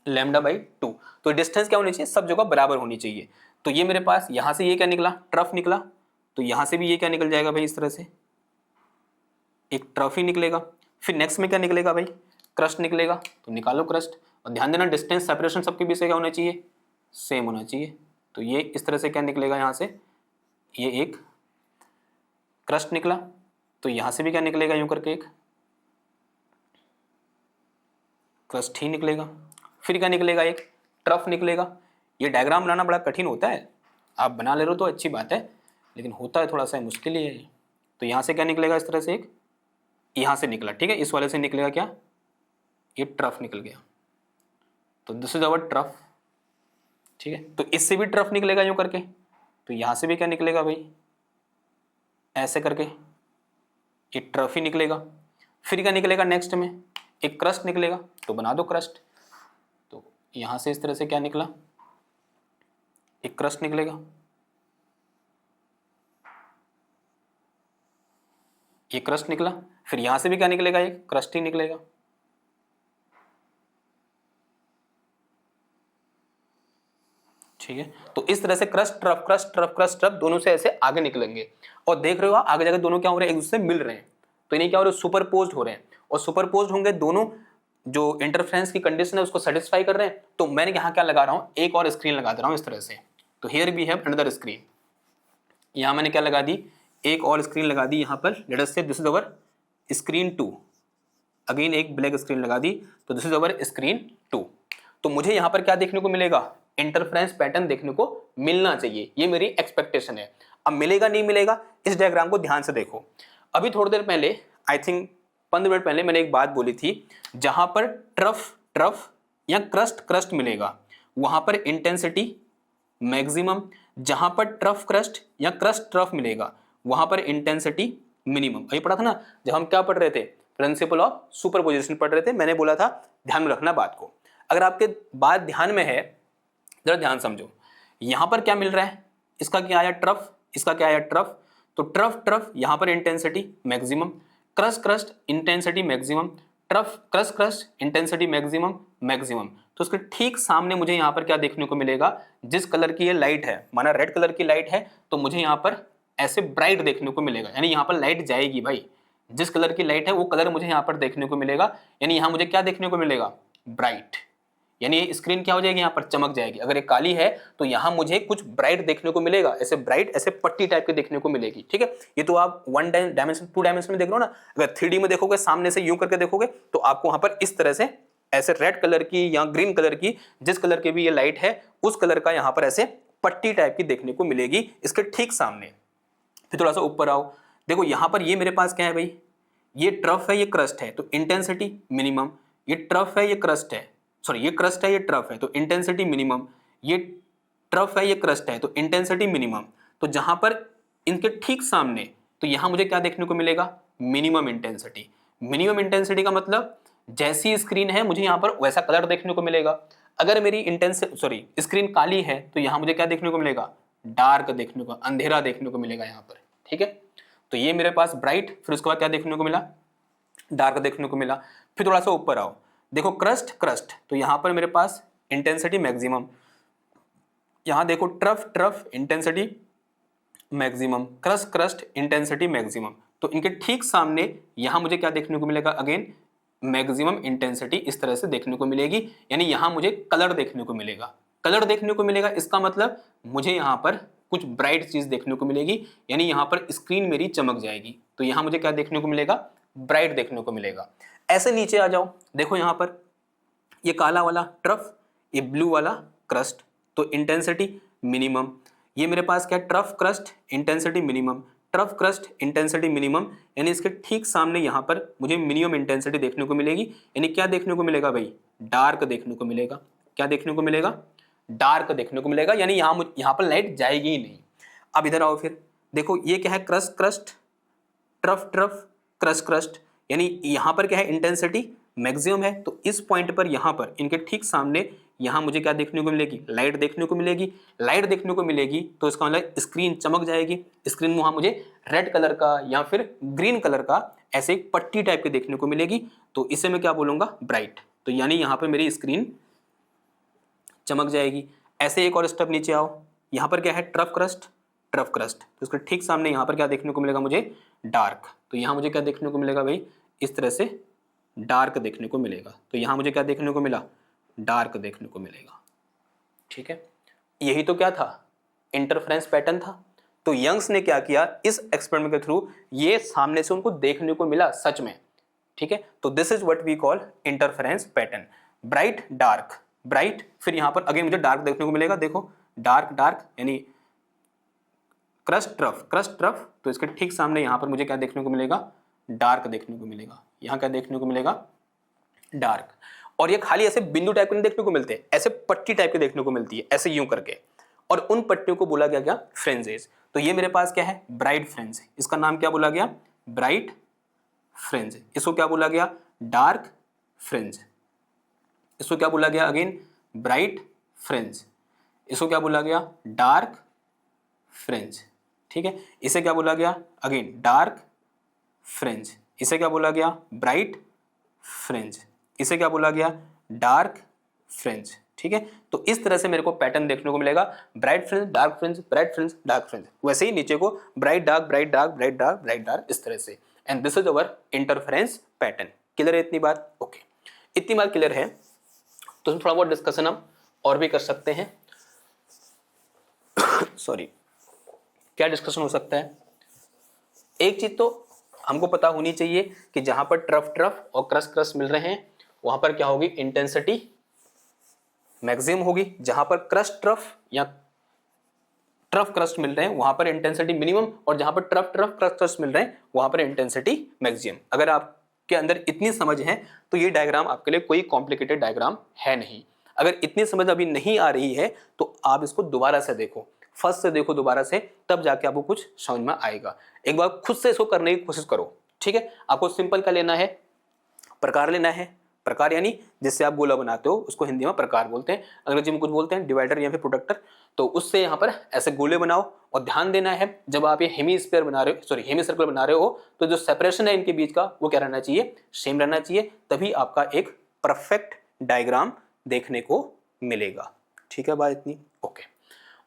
λ/2। तो डिस्टेंस क्या होनी चाहिए, सब जगह बराबर होनी चाहिए। तो ये मेरे पास यहाँ से ये क्या निकला, ट्रफ निकला, तो यहाँ से भी ये क्या निकल जाएगा भाई, इस तरह से एक ट्रफ ही निकलेगा। फिर नेक्स्ट में क्या निकलेगा भाई, क्रस्ट निकलेगा, तो निकालो क्रस्ट। और ध्यान देना डिस्टेंस सेपरेशन सबके बीच से क्या होना चाहिए, सेम होना चाहिए। तो ये इस तरह से क्या निकलेगा, यहाँ से ये एक क्रस्ट निकला, तो यहां से भी क्या निकलेगा, यूं करके एक क्रस्ट ही निकलेगा। फिर क्या निकलेगा, एक ट्रफ निकलेगा। ये डायग्राम बनाना बड़ा कठिन होता है, आप बना ले रहे हो तो अच्छी बात है, लेकिन होता है थोड़ा सा मुश्किल ही है। तो यहां से क्या निकलेगा, इस तरह से एक यहां से निकला, ठीक है, इस वाले से निकलेगा क्या, ये ट्रफ निकल गया। तो दिस इज अवर ट्रफ। ठीक है, तो इससे भी ट्रफ निकलेगा यूं करके, तो यहां से भी क्या निकलेगा भाई, ऐसे करके एक ट्रफ ही निकलेगा। फिर क्या निकलेगा, नेक्स्ट में एक क्रस्ट निकलेगा, तो बना दो क्रस्ट। तो यहां से इस तरह से क्या निकला, एक क्रस्ट निकलेगा, ये क्रस्ट निकला। फिर यहां से भी क्या निकलेगा, एक क्रस्ट ही निकलेगा। ठीक है, तो इस तरह से crust trough crust trough crust trough दोनों से ऐसे आगे निकलेंगे। और देख रहे हो आगे जाकर दोनों क्या हो रहे हैं, एक दूसरे से मिल रहे हैं, तो इन्हें क्या हो रहे हैं, सुपरपोज्ड हो रहे हैं। और सुपरपोज्ड होंगे दोनों, जो इंटरफेरेंस की कंडीशन है उसको सेटिस्फाई कर रहे हैं। तो मैंने यहाँ क्या लगा रहा हूँ, एक और स्क्रीन लगा दे रहा हूँ इस तरह से। तो here we have another screen, यहाँ मैंने क्या लगा दी, एक और स्क्रीन लगा दी यहाँ पर। लेट अस से this is our screen 2, again एक ब्लैक स्क्रीन लगा दी, तो दिस इज अवर स्क्रीन 2। तो मुझे यहाँ पर क्या देखने को मिलेगा, इंटरफेरेंस पैटर्न देखने को मिलना चाहिए, ये मेरी एक्सपेक्टेशन है। अब मिलेगा नहीं मिलेगा, इस डायग्राम को ध्यान से देखो। अभी थोड़ी देर पहले, आई थिंक 15 मिनट पहले मैंने एक बात बोली थी, जहां पर ट्रफ ट्रफ या क्रस्ट क्रस्ट मिलेगा वहां पर इंटेंसिटी मैक्सिमम, जहां पर ट्रफ क्रस्ट या क्रस्ट ट्रफ मिलेगा वहां पर इंटेंसिटी मिनिमम। अभी पढ़ा था ना जब हम क्या पढ़ रहे थे, प्रिंसिपल ऑफ सुपरपोजिशन पढ़ रहे थे, मैंने बोला था ध्यान में रखना बात को। अगर आपके बात ध्यान में है जरा ध्यान समझो, यहां पर क्या मिल रहा है, इसका क्या आया ट्रफ, इसका क्या आया ट्रफ, तो ट्रफ ट्रफ यहां पर intensity maximum, crust crust intensity maximum, trough crest crust intensity maximum maximum. तो उसके ठीक सामने मुझे यहाँ पर क्या देखने को मिलेगा, जिस कलर की ये लाइट है, माना रेड कलर की लाइट है, तो मुझे यहाँ पर ऐसे ब्राइट देखने को मिलेगा, यानी यहाँ पर लाइट जाएगी भाई, जिस कलर की लाइट है वो कलर मुझे यहाँ पर देखने को मिलेगा, यानी यहाँ मुझे क्या देखने को मिलेगा, ब्राइट, यानी ये स्क्रीन क्या हो जाएगी, यहाँ पर चमक जाएगी। अगर ये काली है तो यहाँ मुझे कुछ ब्राइट देखने को मिलेगा, ऐसे ब्राइट ऐसे पट्टी टाइप के देखने को मिलेगी, ठीक है। ये तो आप 1 डायमेंशन 2 डायमेंशन में देख रहे हो ना, अगर 3D में देखोगे, सामने से यूं करके देखोगे तो आपको वहां पर इस तरह से ऐसे रेड कलर की या ग्रीन कलर की, जिस कलर की भी ये लाइट है उस कलर का यहाँ पर ऐसे पट्टी टाइप की देखने को मिलेगी इसके ठीक सामने। फिर थोड़ा सा ऊपर आओ, देखो यहाँ पर ये मेरे पास क्या है भाई, ये ट्रफ है, ये क्रस्ट है, तो इंटेंसिटी मिनिमम, ये ट्रफ है, ये क्रस्ट है, सॉरी ये क्रस्ट है, ये ट्रफ है, तो इंटेंसिटी मिनिमम, ये ट्रफ है, ये क्रस्ट है, तो इंटेंसिटी मिनिमम। तो जहां पर इनके ठीक सामने, तो यहां मुझे क्या देखने को मिलेगा, मिनिमम इंटेंसिटी। मिनिमम इंटेंसिटी का मतलब जैसी स्क्रीन है मुझे यहाँ पर वैसा कलर देखने को मिलेगा। अगर मेरी स्क्रीन काली है तो यहाँ मुझे क्या देखने को मिलेगा, डार्क देखने को, अंधेरा देखने को मिलेगा यहाँ पर, ठीक है। तो ये मेरे पास ब्राइट, फिर उसके बाद क्या देखने को मिला, डार्क देखने को मिला। फिर थोड़ा सा ऊपर आओ, देखो क्रस्ट क्रस्ट, तो यहां पर मेरे पास इंटेंसिटी मैक्सिमम, यहां देखो trough trough intensity maximum, crust crust intensity maximum. तो इनके ठीक सामने यहां मुझे क्या देखने को मिलेगा, अगेन मैक्सिमम इंटेंसिटी इस तरह से देखने को मिलेगी, यानी यहां मुझे कलर देखने को मिलेगा। कलर देखने को मिलेगा इसका मतलब मुझे यहां पर कुछ ब्राइट चीज देखने को मिलेगी, यानी यहां पर स्क्रीन मेरी चमक जाएगी, तो यहां मुझे क्या देखने को मिलेगा, ब्राइट देखने को मिलेगा। ऐसे नीचे आ जाओ, देखो यहां पर ये काला वाला ट्रफ, ये ब्लू वाला क्रस्ट, तो इंटेंसिटी मिनिमम। ये मेरे पास क्या है, trough crust intensity minimum, trough crust intensity minimum, यानी इसके ठीक सामने यहां पर मुझे मिनिमम इंटेंसिटी देखने को मिलेगी, यानी क्या देखने को मिलेगा भाई, डार्क देखने को मिलेगा। क्या देखने को मिलेगा, डार्क देखने को मिलेगा, यानी यहां पर लाइट जाएगी ही नहीं। अब इधर आओ, फिर देखो ये क्या है, crust crest, trough trough, crest crust, यानी यहां पर क्या है, इंटेंसिटी मैक्सिमम है, तो इस पॉइंट पर यहां पर इनके ठीक सामने यहां मुझे क्या देखने को मिलेगी, लाइट देखने को मिलेगी। लाइट देखने को मिलेगी तो इसका मतलब स्क्रीन चमक जाएगी, स्क्रीन में वहां मुझे रेड कलर का या फिर ग्रीन कलर का ऐसे एक पट्टी टाइप के देखने को मिलेगी, तो इसे मैं क्या बोलूंगा, ब्राइट। तो यानी यहां पर मेरी स्क्रीन चमक जाएगी। ऐसे एक और स्टेप नीचे आओ, यहां पर क्या है, ट्रफ क्रस्ट, ट्रफ क्रस्ट, तो उसके ठीक सामने यहां पर क्या देखने को मिलेगा मुझे, डार्क। तो यहां मुझे क्या देखने को मिलेगा भाई, इस तरह से डार्क देखने को मिलेगा। तो यहां मुझे क्या देखने को मिला, डार्क देखने को मिलेगा, ठीक है। यही तो क्या था, इंटरफेरेंस पैटर्न था। तो यंग्स ने क्या किया, इस एक्सपेरिमेंट के थ्रू ये सामने से उनको देखने को मिला सच में, ठीक है। तो this is what we call interference pattern, bright dark bright, फिर यहां पर अगेन मुझे डार्क देखने को मिलेगा, देखो डार्क डार्क, यानी क्रस्ट ट्रफ, तो इसके ठीक सामने यहां पर मुझे क्या देखने को मिलेगा, डार्क देखने को मिलेगा। यहां क्या देखने को मिलेगा, डार्क। और ये खाली ऐसे बिंदु टाइप के नहीं देखने को मिलते, ऐसे पट्टी टाइप के देखने को मिलती है, ऐसे यूं करके, और उन पट्टियों को बोला गया क्या, फ्रिंजेस। तो ये मेरे पास क्या है, ब्राइट फ्रिंज, इसका नाम क्या बोला गया, ब्राइट फ्रिंज। इसको क्या बोला गया, डार्क फ्रिंज। इसको क्या बोला गया, अगेन ब्राइट फ्रिंज। इसको क्या बोला गया, डार्क फ्रिंज, ठीक है। इसे क्या बोला गया, अगेन डार्क फ्रिंज। इसे क्या बोला गया, ब्राइट फ्रिंज। इसे क्या बोला गया, डार्क फ्रिंज, ठीक है। तो इस तरह से मेरे को पैटर्न देखने को मिलेगा, bright fringe, dark fringe, bright fringe, dark fringe. वैसे ही नीचे को bright dark, bright dark, bright dark, bright dark, इस तरह से। And this is our interference pattern. Clear है इतनी बात, ओके। इतनी बात क्लियर है तो थोड़ा बहुत डिस्कशन हम और भी कर सकते हैं। सॉरी, क्या डिस्कशन हो सकता है, एक चीज तो हमको पता होनी चाहिए कि जहां पर ट्रफ ट्रफ और क्रस्ट क्रस्ट मिल रहे हैं वहां पर क्या होगी, इंटेंसिटी मैक्सिमम होगी, जहां पर क्रस्ट ट्रफ या ट्रफ क्रस्ट मिल रहे हैं वहां पर इंटेंसिटी मिनिमम, और जहां पर ट्रफ ट्रफ क्रस्ट मिल रहे हैं वहां पर इंटेंसिटी मैक्सिमम। अगर आपके अंदर इतनी समझ है तो ये डायग्राम आपके लिए कोई कॉम्प्लिकेटेड डायग्राम है नहीं। अगर इतनी समझ अभी नहीं आ रही है तो आप इसको दोबारा से देखो, फर्स्ट से देखो दोबारा से, तब जाके आपको कुछ समझ में आएगा। एक बार खुद से इसको करने की कोशिश करो, ठीक है। आपको सिंपल का लेना है, प्रकार लेना है। प्रकार यानी जिससे आप गोला बनाते हो उसको हिंदी में प्रकार बोलते हैं, अंग्रेजी में कुछ बोलते हैं डिवाइडर या फिर प्रोडक्टर। तो उससे यहाँ पर ऐसे गोले बनाओ, और ध्यान देना है जब आप ये हेमीस्फीयर बना रहे हो, सॉरी हेमी सर्कल बना रहे हो, तो जो सेपरेशन है इनके बीच का वो क्या रहना चाहिए, सेम रहना चाहिए, तभी आपका एक परफेक्ट डायग्राम देखने को मिलेगा। ठीक है बात इतनी, ओके।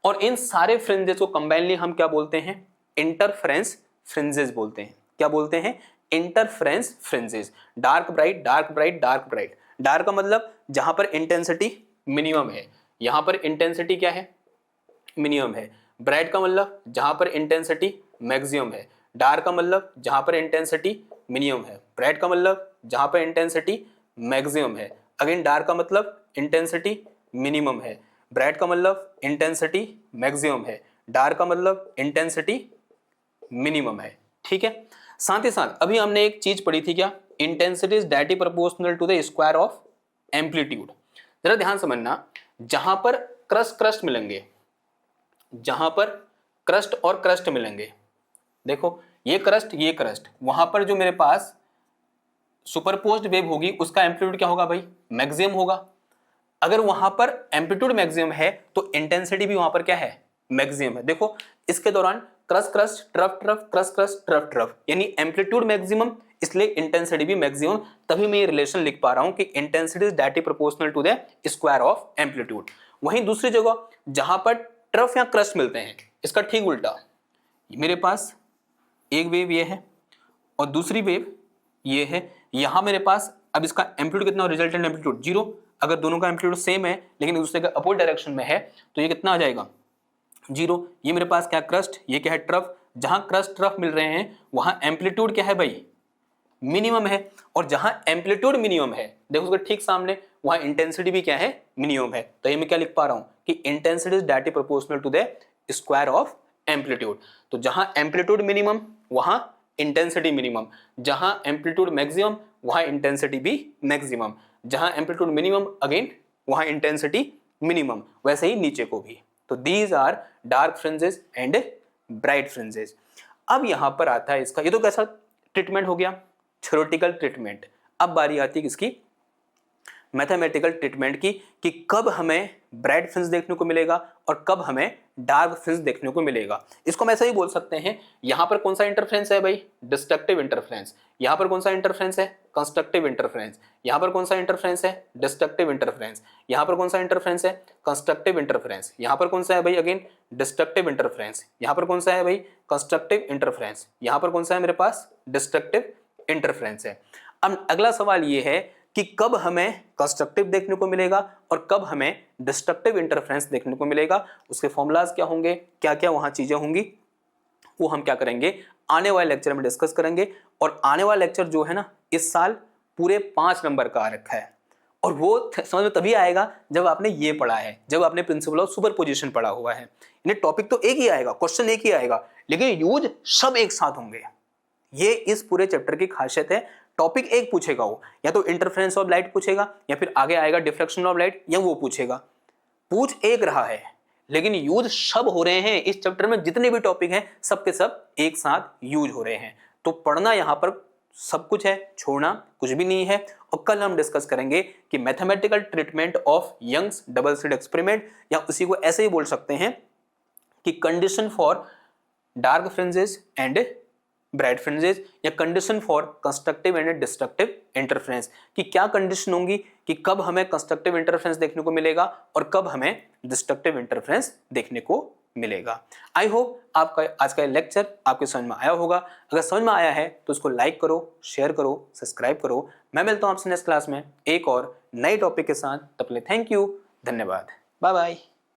और इन सारे फ्रिंजेस को कंबाइनली हम क्या बोलते हैं, इंटरफ्रेंस फ्रिंजेस बोलते हैं। क्या बोलते हैं, interference fringes. Dark bright, dark bright, dark bright. Dark का मतलब जहां पर इंटेंसिटी मिनिमम है, यहां पर इंटेंसिटी क्या है, मिनिमम है। ब्राइट का मतलब जहां पर इंटेंसिटी मैक्सिमम है। डार्क का मतलब जहां पर इंटेंसिटी मिनिमम है। ब्राइट का मतलब जहां पर इंटेंसिटी मैक्सिमम है। अगेन डार्क का मतलब इंटेंसिटी मिनिमम है। ब्राइट का मतलब इंटेंसिटी मैक्सिमम है। डार्क का मतलब इंटेंसिटी मिनिमम है। ठीक है। साथ ही साथ अभी हमने एक चीज पढ़ी थी, क्या, intensity is directly proportional to the square of amplitude. जरा ध्यान समझना, जहां पर क्रस्ट क्रस्ट मिलेंगे, जहां पर क्रस्ट और क्रस्ट मिलेंगे, देखो ये क्रस्ट, वहां पर जो मेरे पास सुपरपोज्ड वेव होगी उसका एम्पलीट्यूड क्या होगा भाई, मैक्सिमम होगा। अगर वहां पर एम्पलीट्यूड मैक्सिमम है तो इंटेंसिटी भी वहां पर क्या है, मैक्सिमम है। देखो इसके दौरान crest crest trough trough crest crest trough trough, यानी एम्पलीट्यूड मैक्सिमम इसलिए इंटेंसिटी भी मैक्सिमम। तभी मैं ये रिलेशन लिख पा रहा हूं कि intensity is directly proportional to the square of amplitude. वहीं दूसरी जगह जहां पर ट्रफ या क्रस्ट मिलते हैं, इसका ठीक उल्टा, मेरे पास एक वेव ये है और दूसरी वेव ये है। यहां मेरे पास अब इसका एम्पलीट्यूड कितना, रिजल्टेंट एम्पलीट्यूड 0। अगर दोनों का एम्पलीट्यूड सेम है लेकिन दूसरे का अपोजिट डायरेक्शन में है तो ये कितना आ जाएगा, 0। ये मेरे पास क्या क्रस्ट, ये क्या है ट्रफ। जहां क्रस्ट ट्रफ मिल रहे हैं वहां एम्पलीट्यूड क्या है भाई, मिनिमम है। और जहां एम्पलीट्यूड मिनिमम है, देखो उसके ठीक सामने वहां इंटेंसिटी भी क्या है, मिनिमम है। तो ये मैं क्या लिख पा रहा हूं कि intensity is directly proportional to the square of amplitude. तो जहां एम्पलीट्यूड मिनिमम वहां इंटेंसिटी मिनिमम, जहां एम्पलीट्यूड मैक्सिमम वहां इंटेंसिटी भी मैक्सिमम, जहां एम्पलीट्यूड मिनिमम अगेन वहां इंटेंसिटी मिनिमम, वैसे ही नीचे को भी। तो these are dark fringes and bright fringes. अब यहां पर आता है इसका, ये तो कैसा ट्रीटमेंट हो गया, थ्योरेटिकल ट्रीटमेंट। अब बारी आती है किसकी, मैथमेटिकल ट्रीटमेंट की, कि कब हमें ब्राइट फ्रिंज देखने को मिलेगा और कब हमें डार्क फ्रिंज देखने को मिलेगा। इसको हम ऐसे ही बोल सकते हैं, यहां पर कौन सा इंटरफ्रेंस है भाई, डिस्ट्रक्टिव इंटरफ्रेंस। यहां पर कौन सा इंटरफ्रेंस है, कंस्ट्रक्टिव इंटरफ्रेंस। यहां पर कौन सा इंटरफ्रेंस है, डिस्ट्रक्टिव इंटरफ्रेंस। यहां पर कौन सा इंटरफ्रेंस है, कंस्ट्रक्टिव इंटरफ्रेंस। यहां पर कौन सा है भाई, अगेन डिस्ट्रक्टिव इंटरफ्रेंस। यहां पर कौन सा है भाई, कंस्ट्रक्टिव इंटरफ्रेंस। यहां पर कौन सा है मेरे पास, डिस्ट्रक्टिव इंटरफ्रेंस है। अब अगला सवाल ये है कि कब हमें कंस्ट्रक्टिव देखने को मिलेगा और कब हमें डिस्ट्रक्टिव इंटरफ्रेंस देखने को मिलेगा। उसके फॉर्मूलाज क्या होंगे, क्या क्या वहां चीजें होंगी, वो हम क्या करेंगे, आने वाले लेक्चर में डिस्कस करेंगे। और आने वाला लेक्चर जो है ना, इस साल पूरे 5 नंबर का आ रखा है, और वो समझ में तभी आएगा जब आपने ये पढ़ा है, जब आपने प्रिंसिपल ऑफ सुपरपोजिशन पढ़ा हुआ है। इन्हें टॉपिक तो एक ही आएगा, क्वेश्चन एक ही आएगा, लेकिन यूज सब एक साथ होंगे। ये इस पूरे चैप्टर की खासियत है। टॉपिक एक पूछेगा वो, या तो इंटरफेरेंस ऑफ लाइट पूछेगा, या फिर आगे आएगा डिफ्रैक्शन ऑफ लाइट, या वो पूछेगा। पूछ एक रहा है लेकिन यूज सब हो रहे हैं। इस चैप्टर में जितने भी टॉपिक हैं सब के सब एक साथ यूज हो रहे हैं। तो पढ़ना यहाँ पर सब कुछ है, छोड़ना कुछ भी नहीं है। और कल हम डिस्कस करेंगे कि mathematical treatment of Young's double slit experiment, या उसी को ऐसे ही बोल सकते हैं कि condition for dark fringes and bright fringes, या condition for constructive and destructive interference, कि क्या कंडीशन होंगी कि कब हमें कंस्ट्रक्टिव इंटरफ्रेंस देखने को मिलेगा और कब हमें डिस्ट्रक्टिव इंटरफ्रेंस देखने को मिलेगा। आई होप आपका आज का लेक्चर आपके समझ में आया होगा। अगर समझ में आया है तो उसको लाइक करो, शेयर करो, सब्सक्राइब करो। मैं मिलता हूं आपसे नेक्स्ट क्लास में एक और नई टॉपिक के साथ। तब तक थैंक यू, धन्यवाद, बाय बाय।